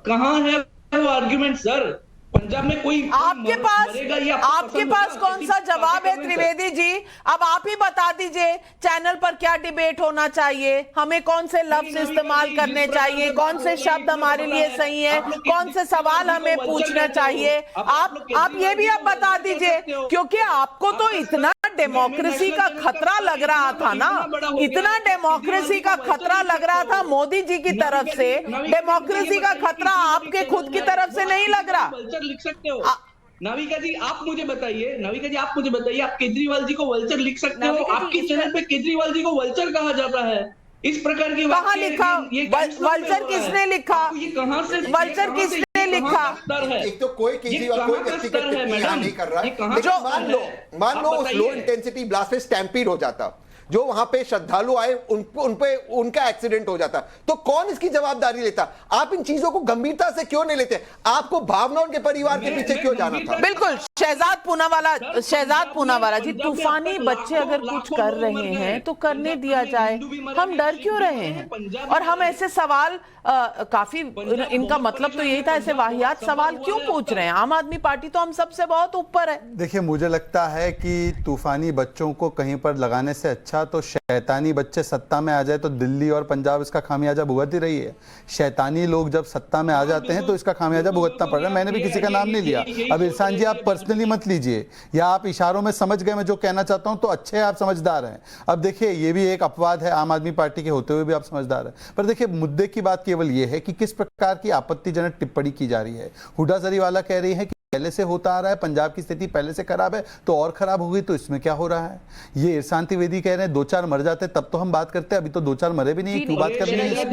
कहाँ है वो आर्ग्यूमेंट सर? पंजाब में कोई आपके पास कौन सा जवाब है त्रिवेदी जी? अब आप ही बता दीजिए चैनल पर क्या डिबेट होना चाहिए, हमें कौन से लफ्ज इस्तेमाल करने चाहिए, कौन से शब्द हमारे लिए सही है, कौन से सवाल हमें पूछना चाहिए। आप ये भी अब बता दीजिए, क्योंकि आपको तो इतना डेमोक्रेसी का खतरा लग रहा था ना, इतना डेमोक्रेसी का खतरा लग रहा था मोदी जी की तरफ से। डेमोक्रेसी का खतरा आपके खुद की तरफ से नहीं लग रहा। लिख सकते हो नाविका जी, आप मुझे बताइए। नाविका जी, आप मुझे बताइए, आप केजरीवाल जी को वल्चर लिख सकते हो? आपके चैनल पे केजरीवाल जी को वल्चर कहा जाता है? इस प्रकार की कहाँ लिखा? वल्चर किसने लिखा? ये कहां से वल्चर किसने लिखा? एक तो कोई केजरीवाल कोई व्यक्तिगत टिप्पणी यहाँ नहीं कर रहा है, लेकिन मान लो उस लो इंटेंसिटी ब्लास्ट में स्टैम्पीड हो जाता, जो वहां पे श्रद्धालु आए उनका एक्सीडेंट हो जाता, तो कौन इसकी जवाबदारी लेता? आप इन चीजों को गंभीरता से क्यों नहीं लेते? आपको भावना उनके परिवार के पीछे क्यों जाना था? बिल्कुल। शहजाद पूनावाला जी, तूफानी बच्चे अगर कुछ कर रहे हैं तो करने दिया जाए, हम डर क्यों रहे हैं? और हम ऐसे सवाल काफी, इनका मतलब तो यही था, ऐसे वाहियात सवाल क्यों पूछ रहे हैं? आम आदमी पार्टी तो हम सबसे बहुत ऊपर है। देखिए, मुझे लगता है कि तूफानी बच्चों को कहीं पर लगाने से अच्छा तो शैतानी बच्चे सत्ता में आ जाए तो दिल्ली और पंजाब इसका खामियाजा भुगत ही रही है। शैतानी लोग जब सत्ता में आ जाते हैं तो इसका खामियाजा भुगतना पड़ रहा है। मैंने भी किसी का नाम नहीं लिया। अब इरशान जी, आप पर्सनली मत लीजिए, या आप इशारों में समझ गए मैं जो कहना चाहता हूं, तो अच्छे आप समझदार हैं। अब देखिए, ये भी एक अपवाद है, आम आदमी पार्टी के होते हुए भी आप समझदार हैं। पर देखिए, मुद्दे की बात केवल ये है कि किस प्रकार की आपत्तिजनक टिप्पणी की जा रही है। हुडा जरीवाला कह रही है कि पहले से होता आ रहा है, पंजाब की स्थिति पहले से खराब है तो और खराब होगी, तो इसमें क्या हो रहा है? ये इरशान त्रिवेदी कह रहे हैं 2-4 मर जाते तब तो हम बात करते हैं, अभी तो 2-4 मरे भी नहीं, क्यों बात कर रही है?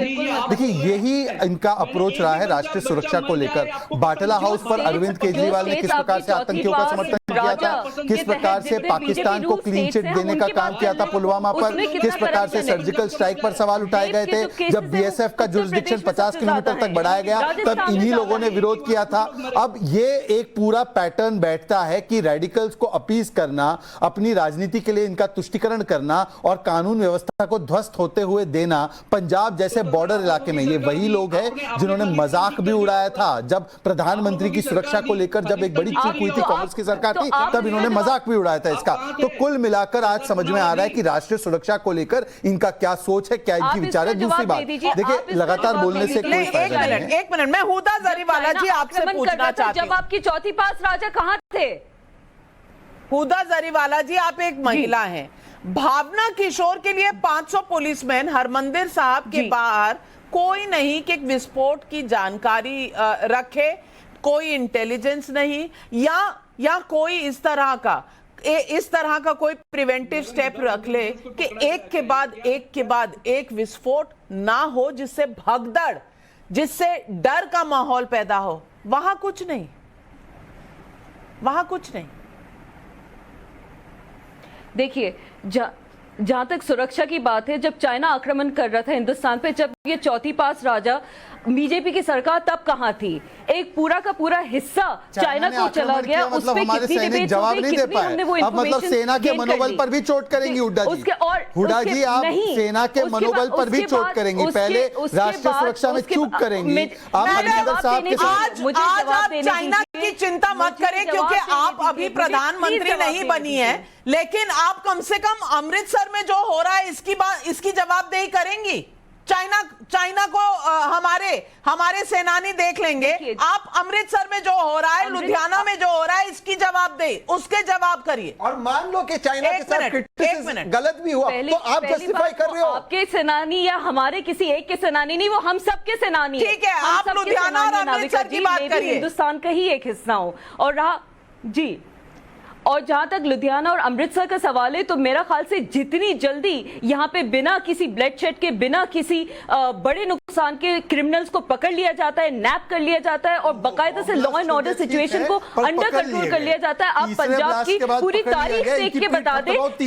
देखिए, यही इनका अप्रोच रहा है राष्ट्रीय सुरक्षा को लेकर। बाटला हाउस पर अरविंद केजरीवाल ने किस प्रकार से आतंकियों का समर्थन किया था, किस प्रकार से पाकिस्तान को क्लीन चिट देने का काम किया था पुलवामा पर, किस प्रकार से सर्जिकल स्ट्राइक पर सवाल उठाए गए थे। जब बीएसएफ का जुरिस्डिक्शन 50 किलोमीटर तक बढ़ाया गया तब इन्हीं लोगों ने विरोध किया था। अब ये एक पूरा पैटर्न बैठता है कि रेडिकल्स को अपीज करना, अपनी राजनीति के लिए इनका तुष्टीकरण करना और कानून व्यवस्था को ध्वस्त होते हुए देना। पंजाब जैसे बॉर्डर इलाके में ये वही लोग हैं जिन्होंने मजाक भी उड़ाया था जब प्रधानमंत्री की सुरक्षा को लेकर जब एक बड़ी चूक हुई थी कांग्रेस की सरकार थी, तब इन्होंने मजाक भी उड़ाया था इसका। तो कुल मिलाकर आज समझ में आ रहा है कि राष्ट्रीय सुरक्षा को लेकर इनका क्या सोच है, क्या इनकी विचार है। दूसरी बात, देखिए, लगातार बोलने से कोई फायदा नहीं है। एक मिनट, मैं हुदा जरीवाला जी आपसे पूछना चाहती हूं, जब आपकी चौथी पास राजा कहां थे? हुदा जरीवाला जी, आप एक महिला हैं, भावना किशोर के लिए 500 पुलिसमैन हरमंदिर साहब के बाहर कोई नहीं कि एक विस्फोट की जानकारी रखे, कोई इंटेलिजेंस नहीं, या कोई इस तरह का कोई प्रिवेंटिव स्टेप रख ले कि एक के बाद एक विस्फोट ना हो, जिससे भगदड़, जिससे डर का माहौल पैदा हो। वहां कुछ नहीं। देखिए, जहां तक सुरक्षा की बात है, जब चाइना आक्रमण कर रहा था हिंदुस्तान पे, जब ये चौथी पास राजा बीजेपी की सरकार तब कहां थी? एक पूरा का पूरा हिस्सा चाइना को चला गया। उस पे कितनी डिबेट जवाब नहीं दे पाए। अब मतलब सेना के मनोबल पर भी चोट करेंगी हुड्डा जी। हुड्डा जी, आप सेना के मनोबल पर भी चोट करेंगी, पहले राष्ट्रीय सुरक्षा में चूक करेंगी। आप हरमंदिर साहब के आज आप चाइना की चिंता मत करें, क्योंकि आप अभी प्रधानमंत्री नहीं बनी है, लेकिन आप कम से कम अमृतसर में जो हो रहा है इसकी जवाबदेही करेंगी। चाइना को हमारे सेनानी देख लेंगे। आप अमृतसर में जो हो रहा है, लुधियाना में जो हो रहा है, इसकी जवाबदेही, उसके जवाब करिए। और मान लो कि चाइना के साथ क्रिटिसिज्म गलत भी हुआ तो आप जस्टिफाई कर रहे हो। आपके सेनानी या हमारे किसी एक के सेनानी नहीं, वो हम सबके सेनानी। ठीक है, आप लुधियाना और अमृतसर की बात करिए। हिंदुस्तान का ही एक हिस्सा हूं। और रहा जी, और जहां तक लुधियाना और अमृतसर का सवाल है, तो मेरा ख्याल से जितनी जल्दी यहाँ पे बिना किसी ब्लडशेड के, बिना किसी बड़े नुकसान के क्रिमिनल्स को पकड़ लिया जाता है, नैप कर लिया जाता है और बाकायदा से लॉ एंड ऑर्डर सिचुएशन को अंडर कंट्रोल कर लिया जाता है। आप पंजाब की पूरी तारीख देख के बता दें कि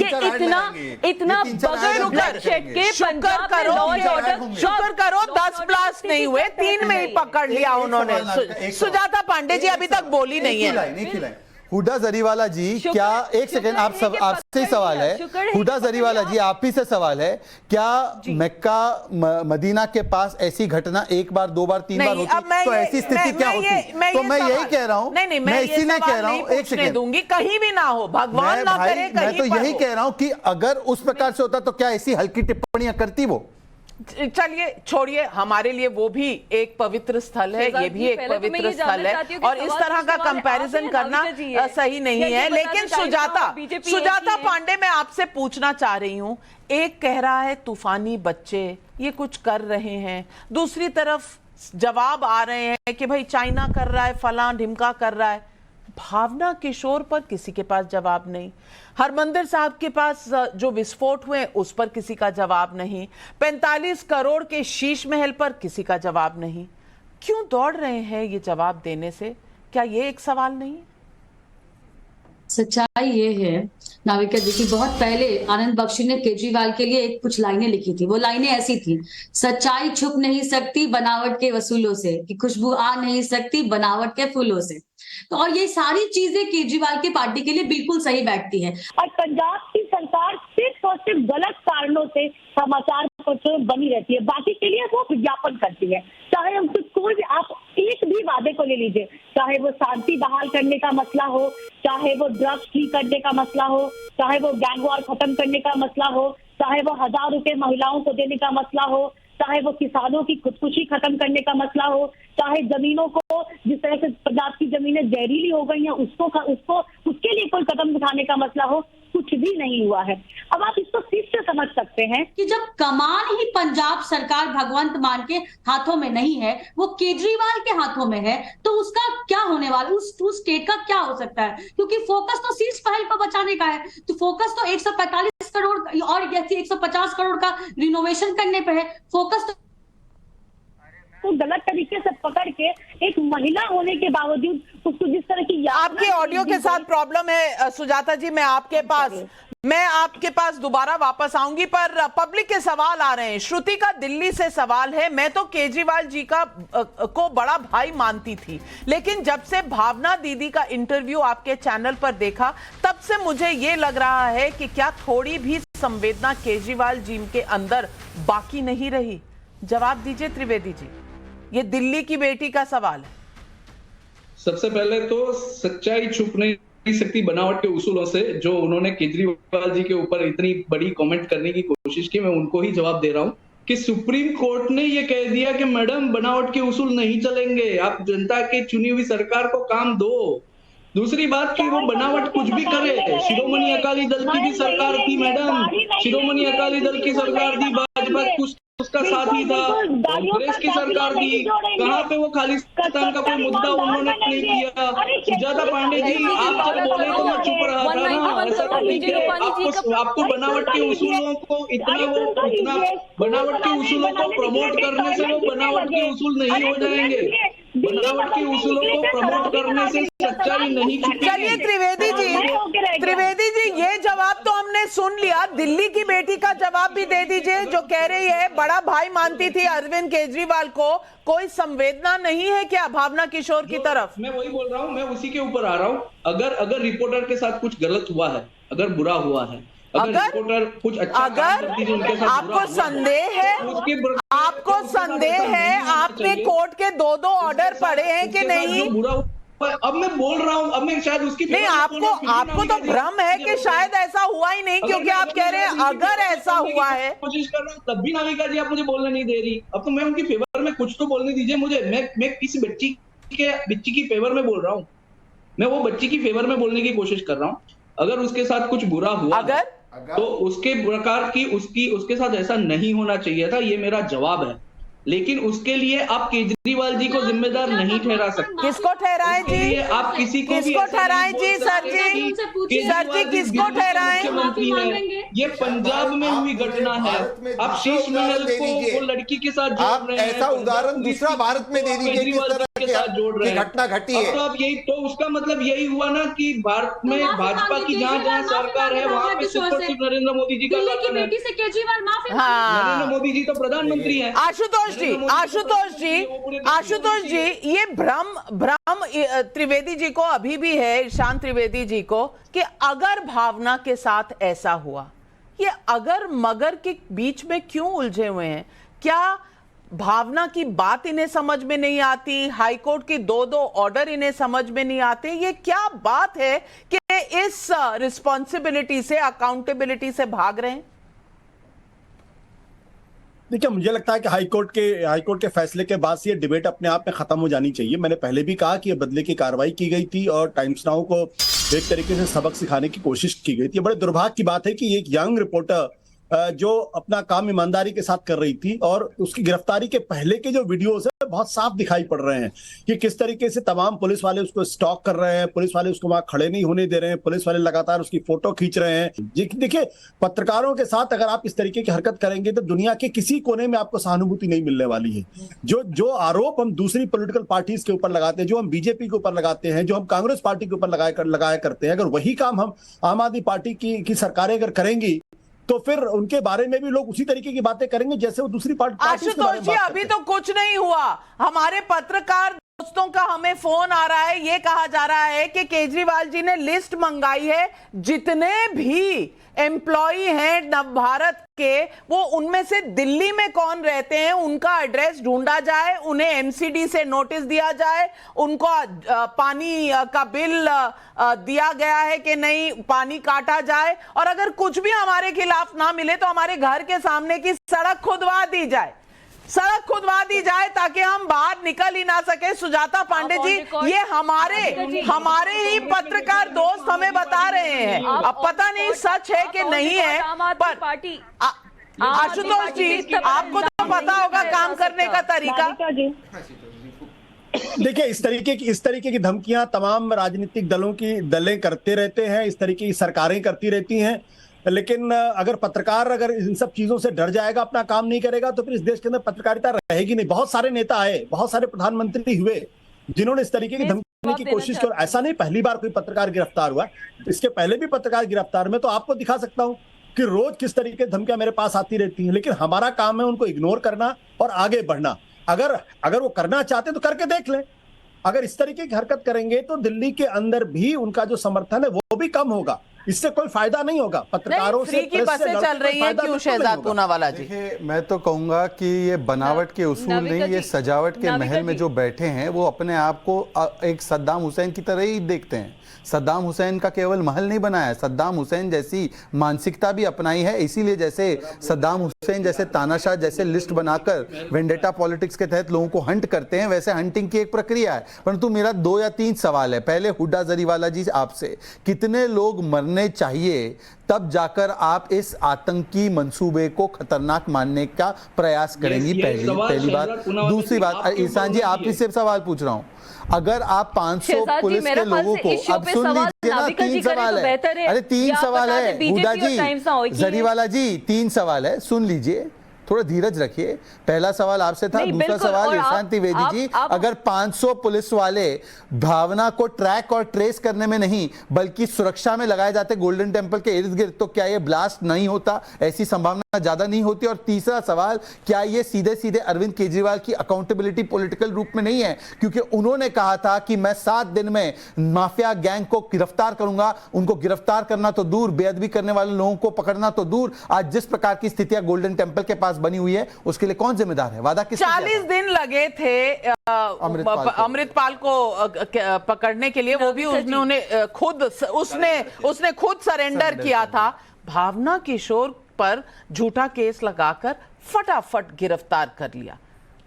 इतना बगैर ब्लडशेड के पंजाब में लॉ एंड ऑर्डर। शुक्र करो 10 ब्लास्ट नहीं हुए, 3 में ही पकड़ लिया उन्होंने। सुजाता पांडे जी अभी तक बोली नहीं है। हुडा जरीवाला जी, क्या एक सेकंड, आपसे ही सवाल है, हुडा जरीवाला जी आप ही से सवाल है, क्या मक्का मदीना के पास ऐसी घटना एक बार, दो बार, तीन बार होती तो ऐसी स्थिति क्या होती? तो मैं यही कह रहा हूं, मैं इसीलिए कह रहा हूं, एक सेकंड दूंगी, कहीं भी ना हो, भगवान ना करे, मैं तो यही कह रहा हूं कि अगर उस प्रकार से होता तो क्या ऐसी हल्की टिप्पणियां करती वो? चलिए छोड़िए, हमारे लिए वो भी एक पवित्र स्थल है, ये भी एक पवित्र स्थल है, और इस तरह का कंपैरिजन करना सही नहीं है। लेकिन सुजाता पांडे, मैं आपसे पूछना चाह रही हूं, एक कह रहा है तूफानी बच्चे ये कुछ कर रहे हैं, दूसरी तरफ जवाब आ रहे हैं कि भाई चाइना कर रहा है, फलां ढिमका कर रहा है। भावना किशोर पर किसी के पास जवाब नहीं, हरमंदिर साहब के पास जो विस्फोट हुए उस पर किसी का जवाब नहीं, 45 करोड़ के शीश महल पर किसी का जवाब नहीं। क्यों दौड़ रहे हैं ये जवाब देने से? क्या ये एक सवाल नहीं? सच्चाई ये है नाविका जी की, बहुत पहले आनंद बख्शी ने केजरीवाल के लिए कुछ लाइनें लिखी थी। वो लाइनें ऐसी थी, सच्चाई छुप नहीं सकती बनावट के वसूलों से, कि खुशबू आ नहीं सकती बनावट के फूलों से। तो और ये सारी चीजें केजरीवाल की पार्टी के लिए बिल्कुल सही बैठती है। और पंजाब की सरकार सिर्फ और सिर्फ गलत कारणों से समाचार पत्र बनी रहती है, बाकी के लिए वो विज्ञापन करती है। चाहे हम कोई भी, आप एक भी वादे को ले लीजिए, चाहे वो शांति बहाल करने का मसला हो, चाहे वो ड्रग्स फ्री करने का मसला हो, चाहे वो गैंग वॉर खत्म करने का मसला हो, चाहे वो 1000 रुपए महिलाओं को देने का मसला हो, चाहे वो किसानों की खुदकुशी खत्म करने का मसला हो, चाहे जमीनों को, जिस तरह से पंजाब की जमीनें जहरीली हो गई हैं उसको उसके लिए कोई कदम उठाने का मसला हो, कुछ भी नहीं हुआ है। अब आप इसको फिर से समझ सकते हैं कि जब कमान ही पंजाब सरकार भगवंत मान के हाथों में नहीं है, वो केजरीवाल के हाथों में है, तो उसका क्या होने वाला, उस स्टेट का क्या हो सकता है? क्योंकि फोकस तो शीश महल को बचाने का है, तो फोकस तो 145 करोड़ और 150 करोड़ का रिनोवेशन करने पे है। फोकस तो गलत तरीके से पकड़ के एक महिला होने के बावजूद उसको जिस तरह की, आपके ऑडियो के साथ प्रॉब्लम है सुजाता जी, मैं आपके पास दोबारा वापस आऊंगी, पर पब्लिक के सवाल आ रहे हैं। श्रुति का दिल्ली से सवाल है, मैं तो केजरीवाल जी को बड़ा भाई मानती थी, लेकिन जब से भावना दीदी का इंटरव्यू आपके चैनल पर देखा, तब से मुझे ये लग रहा है कि क्या थोड़ी भी संवेदना केजरीवाल जी के अंदर बाकी नहीं रही? जवाब दीजिए त्रिवेदी जी, ये दिल्ली की बेटी का सवाल है। सबसे पहले तो सच्चाई छुप नहीं सकती बनावट के उसूलों से, जो उन्होंने केजरीवाल जी के ऊपर इतनी बड़ी कमेंट करने की कोशिश की, मैं उनको ही जवाब दे रहा हूं कि सुप्रीम कोर्ट ने ये कह दिया कि मैडम बनावट के उसूल नहीं चलेंगे, आप जनता की चुनी हुई सरकार को काम दो। दूसरी बात कि वो बनावट कुछ भी करे, शिरोमणि अकाली दल की भी सरकार थी मैडम, शिरोमणि अकाली दल की सरकार थी, भाजपा कुछ उसका साथ ही था, कांग्रेस की सरकार थी, कहाँ पे वो खालिस्तान का कोई मुद्दा उन्होंने नहीं किया। सुजाता पांडे जी, आप जब बोले तो मैं चुप रहा था ना, ऐसा तो नहीं है। आपको बनावट के उसूलों को इतना बनावट के उसूलों को प्रमोट करने से वो बनावट के उसूल नहीं हो जाएंगे, बनावट के उसूलों को प्रमोट करने से सच्चाई नहीं छुपेगी। चलिए त्रिवेदी जी, ये जवाब तो हमने सुन लिया, दिल्ली की बेटी का जवाब भी दे दीजिए, जो कह रही है बड़ा भाई मानती थी अरविंद केजरीवाल को, कोई संवेदना नहीं है क्या भावना किशोर की तरफ? मैं वही बोल रहा हूँ, मैं उसी के ऊपर आ रहा हूँ। अगर रिपोर्टर के साथ कुछ गलत हुआ है, अगर बुरा हुआ है, अगर कुछ अच्छा आपको संदेह है, आपने कोर्ट के 2 ऑर्डर पढ़े हैं कि नहीं? अब मैं बोल रहा हूँ, अब मैं शायद उसकी नहीं, आपको तो भ्रम है कि शायद ऐसा हुआ ही नहीं, क्योंकि आप कह रहे हैं अगर ऐसा हुआ है। कोशिश कर रहा हूँ, तब भी नाविका जी आप मुझे बोलने नहीं दे रही। अब तो मैं उनकी फेवर में कुछ तो बोलने दीजिए मुझे। मैं किसी बच्ची की फेवर में बोल रहा हूँ, मैं वो बच्ची की फेवर में बोलने की कोशिश कर रहा हूँ। अगर उसके साथ कुछ बुरा हुआ तो उसके प्रकार की उसके साथ ऐसा नहीं होना चाहिए था, ये मेरा जवाब है। लेकिन उसके लिए आप केजरीवाल जी को जिम्मेदार नहीं ठहरा सकते। किसको ठहराएं जी? आप किसको ठहराएं जी? सर जी किसको ठहराएं? मुख्यमंत्री है, ये पंजाब में हुई घटना है। आप शीश महल को वो लड़की के साथ आप ऐसा उदाहरण दूसरा भारत में दे दीजिए, किस तरह कि साथ जोड़ रहे हैं। घटना घटी अब है। तो अब यही तो उसका मतलब यही हुआ ना कि भारत में भाजपा की जहाँ जहाँ सरकार है वहाँ पे सिर्फ और सिर्फ नरेंद्र मोदी जी का दिल्ली की शासन है। बेटी से केजरीवाल माफी हाँ। नरेंद्र मोदी जी तो प्रधानमंत्री हैं। आशुतोष जी, ये भ्रम त्रिवेदी जी को अभी भी है, ईशान त्रिवेदी जी को, कि अगर भावना के साथ ऐसा हुआ, ये अगर मगर के बीच में क्यों उलझे हुए हैं? क्या भावना की बात इन्हें समझ में नहीं आती? हाईकोर्ट की दो ऑर्डर इन्हें समझ में नहीं आते? ये क्या बात है कि इस रिस्पॉन्सिबिलिटी से, अकाउंटेबिलिटी से भाग रहे हैं? देखिए, मुझे लगता है कि हाईकोर्ट के फैसले के बाद से ये डिबेट अपने आप में खत्म हो जानी चाहिए। मैंने पहले भी कहा कि ये बदले की कार्रवाई की गई थी और टाइम्स नाउ को एक तरीके से सबक सिखाने की कोशिश की गई थी। बड़े दुर्भाग्य की बात है कि एक यंग रिपोर्टर जो अपना काम ईमानदारी के साथ कर रही थी, और उसकी गिरफ्तारी के पहले के जो वीडियोस है बहुत साफ दिखाई पड़ रहे हैं कि किस तरीके से तमाम पुलिस वाले उसको स्टॉक कर रहे हैं, पुलिस वाले उसको वहां खड़े नहीं होने दे रहे हैं, पुलिस वाले लगातार उसकी फोटो खींच रहे हैं। देखिए, पत्रकारों के साथ अगर आप इस तरीके की हरकत करेंगे तो दुनिया के किसी कोने में आपको सहानुभूति नहीं मिलने वाली है। जो आरोप हम दूसरी पॉलिटिकल पार्टीज के ऊपर लगाते हैं, जो हम बीजेपी के ऊपर लगाते हैं, जो हम कांग्रेस पार्टी के ऊपर लगाया करते हैं, अगर वही काम हम आम आदमी पार्टी की सरकारें अगर करेंगी तो फिर उनके बारे में भी लोग उसी तरीके की बातें करेंगे जैसे वो दूसरी पार्टी। आशुतोष जी, अभी तो कुछ नहीं हुआ। हमारे पत्रकार दोस्तों का हमें फोन आ रहा है, ये कहा जा रहा है कि केजरीवाल जी ने लिस्ट मंगाई है, जितने भी एम्प्लॉई हैं नवभारत के, वो उनमें से दिल्ली में कौन रहते हैं उनका एड्रेस ढूंढा जाए, उन्हें एमसीडी से नोटिस दिया जाए, उनको पानी का बिल दिया गया है कि नहीं, पानी काटा जाए, और अगर कुछ भी हमारे खिलाफ ना मिले तो हमारे घर के सामने की सड़क खुदवा दी जाए, ताकि हम बाहर निकल ही ना सके। सुजाता पांडे जी, ये हमारे ही पत्रकार दोस्त हमें बता रहे हैं, अब पता नहीं सच है कि नहीं है, पर आशुतोष जी आपको तो पता होगा काम करने का तरीका। देखिए, इस तरीके की धमकियां तमाम राजनीतिक दलें करते रहते हैं, इस तरीके की सरकारें करती रहती हैं, लेकिन अगर पत्रकार अगर इन सब चीजों से डर जाएगा, अपना काम नहीं करेगा, तो फिर इस देश के अंदर पत्रकारिता रहेगी नहीं। बहुत सारे नेता आए, बहुत सारे प्रधानमंत्री हुए जिन्होंने इस तरीके की धमकी देने की कोशिश की, और ऐसा नहीं पहली बार कोई पत्रकार गिरफ्तार हुआ, इसके पहले भी पत्रकार गिरफ्तार में तो आपको दिखा सकता हूं कि रोज किस तरीके की धमकियां मेरे पास आती रहती हैं। लेकिन हमारा काम है उनको इग्नोर करना और आगे बढ़ना। अगर वो करना चाहते तो करके देख लें। अगर इस तरीके की हरकत करेंगे तो दिल्ली के अंदर भी उनका जो समर्थन है वो भी कम होगा, इससे कोई फायदा नहीं होगा। पत्रकारों से की बसें चल रही हैं क्यों शहजाद पूनावाला जी? देखिए, मैं तो कहूंगा कि ये बनावट के उसूल नहीं, ये सजावट के महल में जो बैठे हैं वो अपने आप को एक सद्दाम हुसैन की तरह ही देखते हैं। सद्दाम हुसैन का केवल महल नहीं बनाया, सद्दाम हुसैन जैसी मानसिकता भी अपनाई है। इसीलिए जैसे सद्दाम हुसैन जैसे तानाशाह जैसे लिस्ट बनाकर वेंडेटा पॉलिटिक्स के तहत लोगों को हंट करते हैं, वैसे हंटिंग की एक प्रक्रिया है। परंतु मेरा 2 या 3 सवाल है। पहले हुड्डा जरीवाला जी आपसे, कितने लोग मरने चाहिए तब जाकर आप इस आतंकी मंसूबे को खतरनाक मानने का प्रयास करेंगी? पहली बात। दूसरी बात, ईशान जी आप इससे सवाल पूछ रहा हूं, अगर आप 500 पुलिस के लोगों को, अब सुन लीजिए ना, 3 सवाल है, अरे 3 सवाल है हुड्डा जी, जरीवाला जी 3 सवाल है, सुन लीजिए, थोड़ा धीरज रखिए। पहला सवाल आपसे था, दूसरा सवाल ईशान त्रिवेदी जी, अगर 500 पुलिस वाले भावना को ट्रैक और ट्रेस करने में नहीं बल्कि सुरक्षा में लगाए जाते गोल्डन टेम्पल के इर्द गिर्द, तो क्या ये ब्लास्ट नहीं होता? ऐसी संभावना ज्यादा नहीं होती? और तीसरा सवाल, क्या ये सीधे सीधे अरविंद केजरीवाल की अकाउंटेबिलिटी पॉलिटिकल रूप में नहीं है? क्योंकि उन्होंने कहा था कि मैं 7 दिन में माफिया गैंग को गिरफ्तार करूंगा। उनको गिरफ्तार करना तो दूर, बेअदबी करने वाले लोगों को पकड़ना तो दूर, आज जिस प्रकार की स्थितियां गोल्डन टेम्पल के पास बनी हुई है उसके लिए कौन जिम्मेदार है? वादा किसने? 40 दिन लगे थे अमृतपाल को पकड़ने के लिए, वो भी उसने खुद सरेंडर किया था। भावना किशोर पर झूठा केस लगाकर फटाफट गिरफ्तार कर लिया,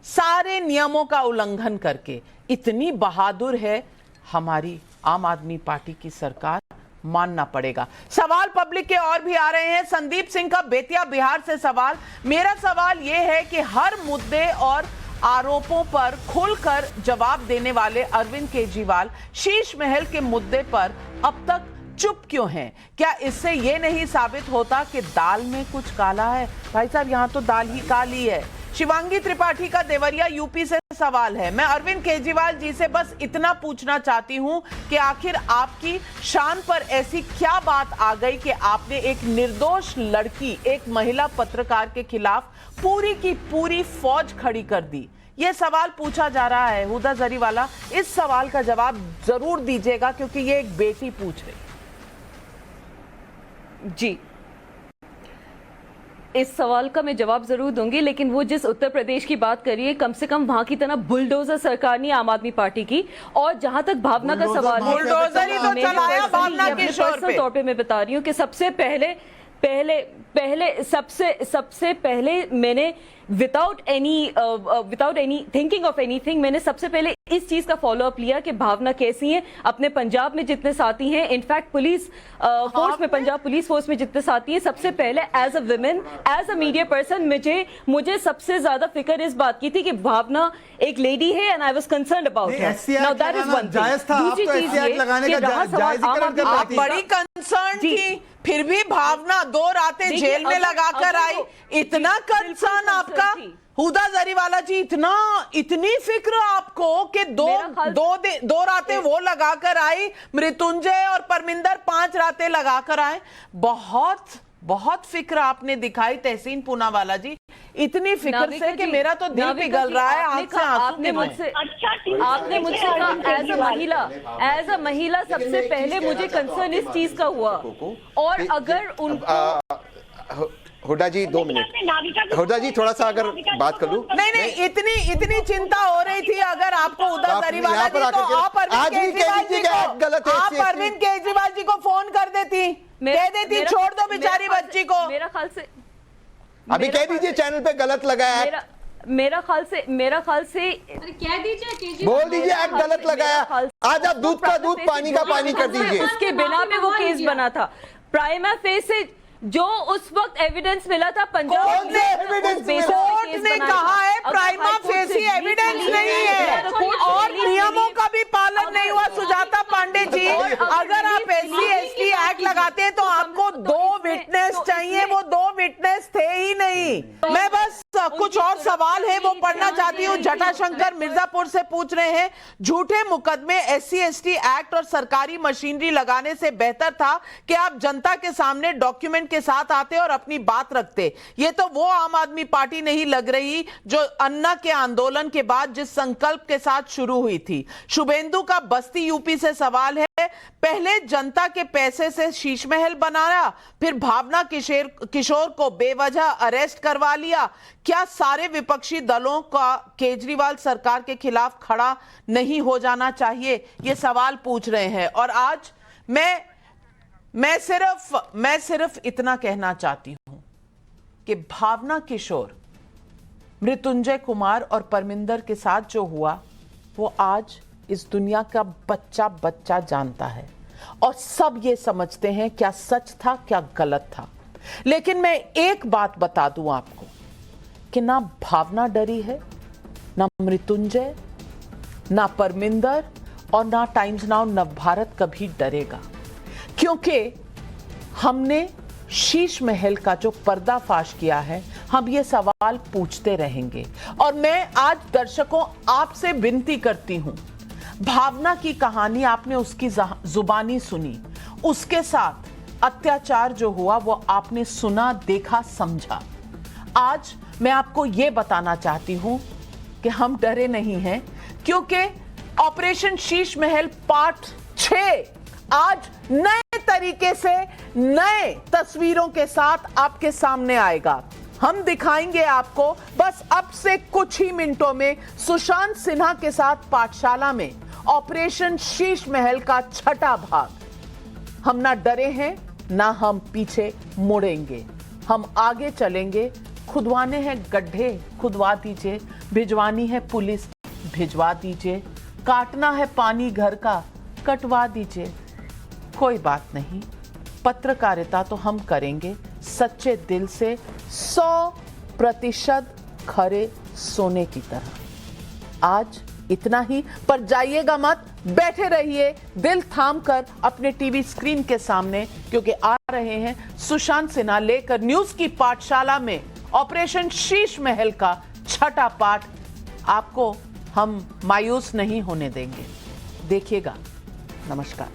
सारे नियमों का उल्लंघन करके। इतनी बहादुर है हमारी आम आदमी पार्टी की सरकार, मानना पड़ेगा। सवाल पब्लिक के और भी आ रहे हैं। संदीप सिंह का बेतिया बिहार से सवाल। मेरा सवाल यह है कि हर मुद्दे और आरोपों पर खुलकर जवाब देने वाले अरविंद केजरीवाल शीश महल के मुद्दे पर अब तक चुप क्यों हैं? क्या इससे यह नहीं साबित होता कि दाल में कुछ काला है? भाई साहब, यहां तो दाल ही काली है। शिवांगी त्रिपाठी का देवरिया यूपी से सवाल है। मैं अरविंद केजरीवाल जी से बस इतना पूछना चाहती हूं कि आखिर आपकी शान पर ऐसी क्या बात आ गई कि आपने एक निर्दोष लड़की, एक महिला पत्रकार के खिलाफ पूरी की पूरी फौज खड़ी कर दी। यह सवाल पूछा जा रहा है। हुदा जरीवाला, इस सवाल का जवाब जरूर दीजिएगा क्योंकि ये एक बेटी पूछ रही। जी, इस सवाल का मैं जवाब जरूर दूंगी, लेकिन वो जिस उत्तर प्रदेश की बात करिए, कम से कम वहां की तरह बुलडोजर सरकार नहीं आम आदमी पार्टी की। और जहां तक भावना का सवाल है, बुलडोजर ही तो चलाया भावना के शोर पे। तौर पे मैं बता रही हूँ कि सबसे पहले मैंने without any thinking of anything, मैंने सबसे पहले इस चीज का फॉलो अप लिया कि भावना कैसी है, अपने पंजाब में जितने साथी हैं, इनफैक्ट पुलिस फोर्स में, पंजाब पुलिस फोर्स में जितने साथी हैं, सबसे पहले as a women, as a media person मुझे सबसे ज्यादा फिक्र इस बात की थी कि भावना एक लेडी है and I was concerned about her. Now that is one thing. दूसरी चीज ये कि रहा सवाल आम आदमी पार्टी, बड़ी कंसर्न थी, फिर भी भावना 2 रातें जेल में लगाकर आई। इतना कंसर्न आपका हुदा जरीवाला जी, इतनी फिक्र आपको कि दो रातें वो लगाकर आई, मृत्युंजय और परमिंदर 5 रातें लगाकर आए। बहुत फिक्र आपने दिखाई तहसीन पूनावाला जी, इतनी फिक्र से कि मेरा तो दिल पिघल रहा है आंख से आंसू। आपने मुझसे कहा एज अ महिला सबसे पहले मुझे कंसर्न इस चीज का हुआ। और अगर उनको हुड्डा जी 2 मिनट, हुड्डा जी थोड़ा सा अगर बात कर लूं। नहीं, इतनी चिंता हो रही थी अगर आपको हुदा जरीवाला जी, तो आप अरविंद केजरीवाल जी को फोन कर देती, कह देती छोड़ दो बेचारी बच्ची को। मेरा ख्याल से अभी कह दीजिए चैनल पे गलत लगाया, मेरा ख्याल से कह दीजिए, बोल दीजिए एक्ट गलत लगाया। आज आप दूध का दूध, पानी का पानी कर दीजिए। उसके बिना पे वो केस बना था। प्राइमा फेसी जो उस वक्त एविडेंस मिला था पंजाब कोर्ट ने कहा है प्राइमा फेसी एविडेंस नहीं है और नियमों का भी पालन नहीं हुआ। सुजाता पांडे जी, अगर आप SC/ST एक्ट लगाते हैं तो आपको 2 विटनेस चाहिए, वो 2 विटनेस थे ही नहीं। मैं बस कुछ और सवाल है वो पढ़ना चाहती हूँ। जटाशंकर मिर्जापुर से पूछ रहे हैं, झूठे मुकदमे, SC/ST एक्ट और सरकारी मशीनरी लगाने से बेहतर था कि आप जनता के सामने डॉक्यूमेंट के साथ आते और अपनी बात रखते। ये तो वो आम आदमी पार्टी नहीं लग रही जो अन्ना के आंदोलन के बाद जिस संकल्प के साथ शुरू हुई थी। शुभेंदु का बस्ती यूपी से सवाल है, पहले जनता के पैसे से शीश महल बनाया, फिर भावना किशोर को बेवजह अरेस्ट करवा लिया। क्या सारे विपक्षी दलों का केजरीवाल सरकार के खिलाफ खड़ा नहीं हो जाना चाहिए? ये सवाल पूछ रहे हैं। और आज मैं सिर्फ इतना कहना चाहती हूं कि भावना किशोर, मृत्युंजय कुमार और परमिंदर के साथ जो हुआ वो आज इस दुनिया का बच्चा जानता है और सब ये समझते हैं क्या सच था क्या गलत था। लेकिन मैं एक बात बता दूं आपको कि ना भावना डरी है, ना मृत्युंजय, ना परमिंदर और ना टाइम्स नाउ नवभारत कभी डरेगा, क्योंकि हमने शीश महल का जो पर्दाफाश किया है, हम ये सवाल पूछते रहेंगे। और मैं आज दर्शकों आपसे विनती करती हूं, भावना की कहानी आपने उसकी जुबानी सुनी, उसके साथ अत्याचार जो हुआ वो आपने सुना, देखा, समझा। आज मैं आपको ये बताना चाहती हूं कि हम डरे नहीं हैं, क्योंकि ऑपरेशन शीश महल पार्ट 6 आज नए तरीके से, नए तस्वीरों के साथ आपके सामने आएगा। हम दिखाएंगे आपको बस अब से कुछ ही मिनटों में सुशांत सिन्हा के साथ पाठशाला में ऑपरेशन शीश महल का 6ठा भाग। हम ना डरे हैं, ना हम पीछे मुड़ेंगे, हम आगे चलेंगे। खुदवाने हैं गड्ढे, खुदवा दीजिए, भिजवानी है पुलिस, भिजवा दीजिए, काटना है पानी घर का, कटवा दीजिए, कोई बात नहीं। पत्रकारिता तो हम करेंगे सच्चे दिल से, 100% खरे सोने की तरह। आज इतना ही, पर जाइएगा मत, बैठे रहिए दिल थाम कर अपने टीवी स्क्रीन के सामने, क्योंकि आ रहे हैं सुशांत सिन्हा लेकर न्यूज की पाठशाला में ऑपरेशन शीश महल का 6ठा पार्ट। आपको हम मायूस नहीं होने देंगे। देखिएगा। नमस्कार।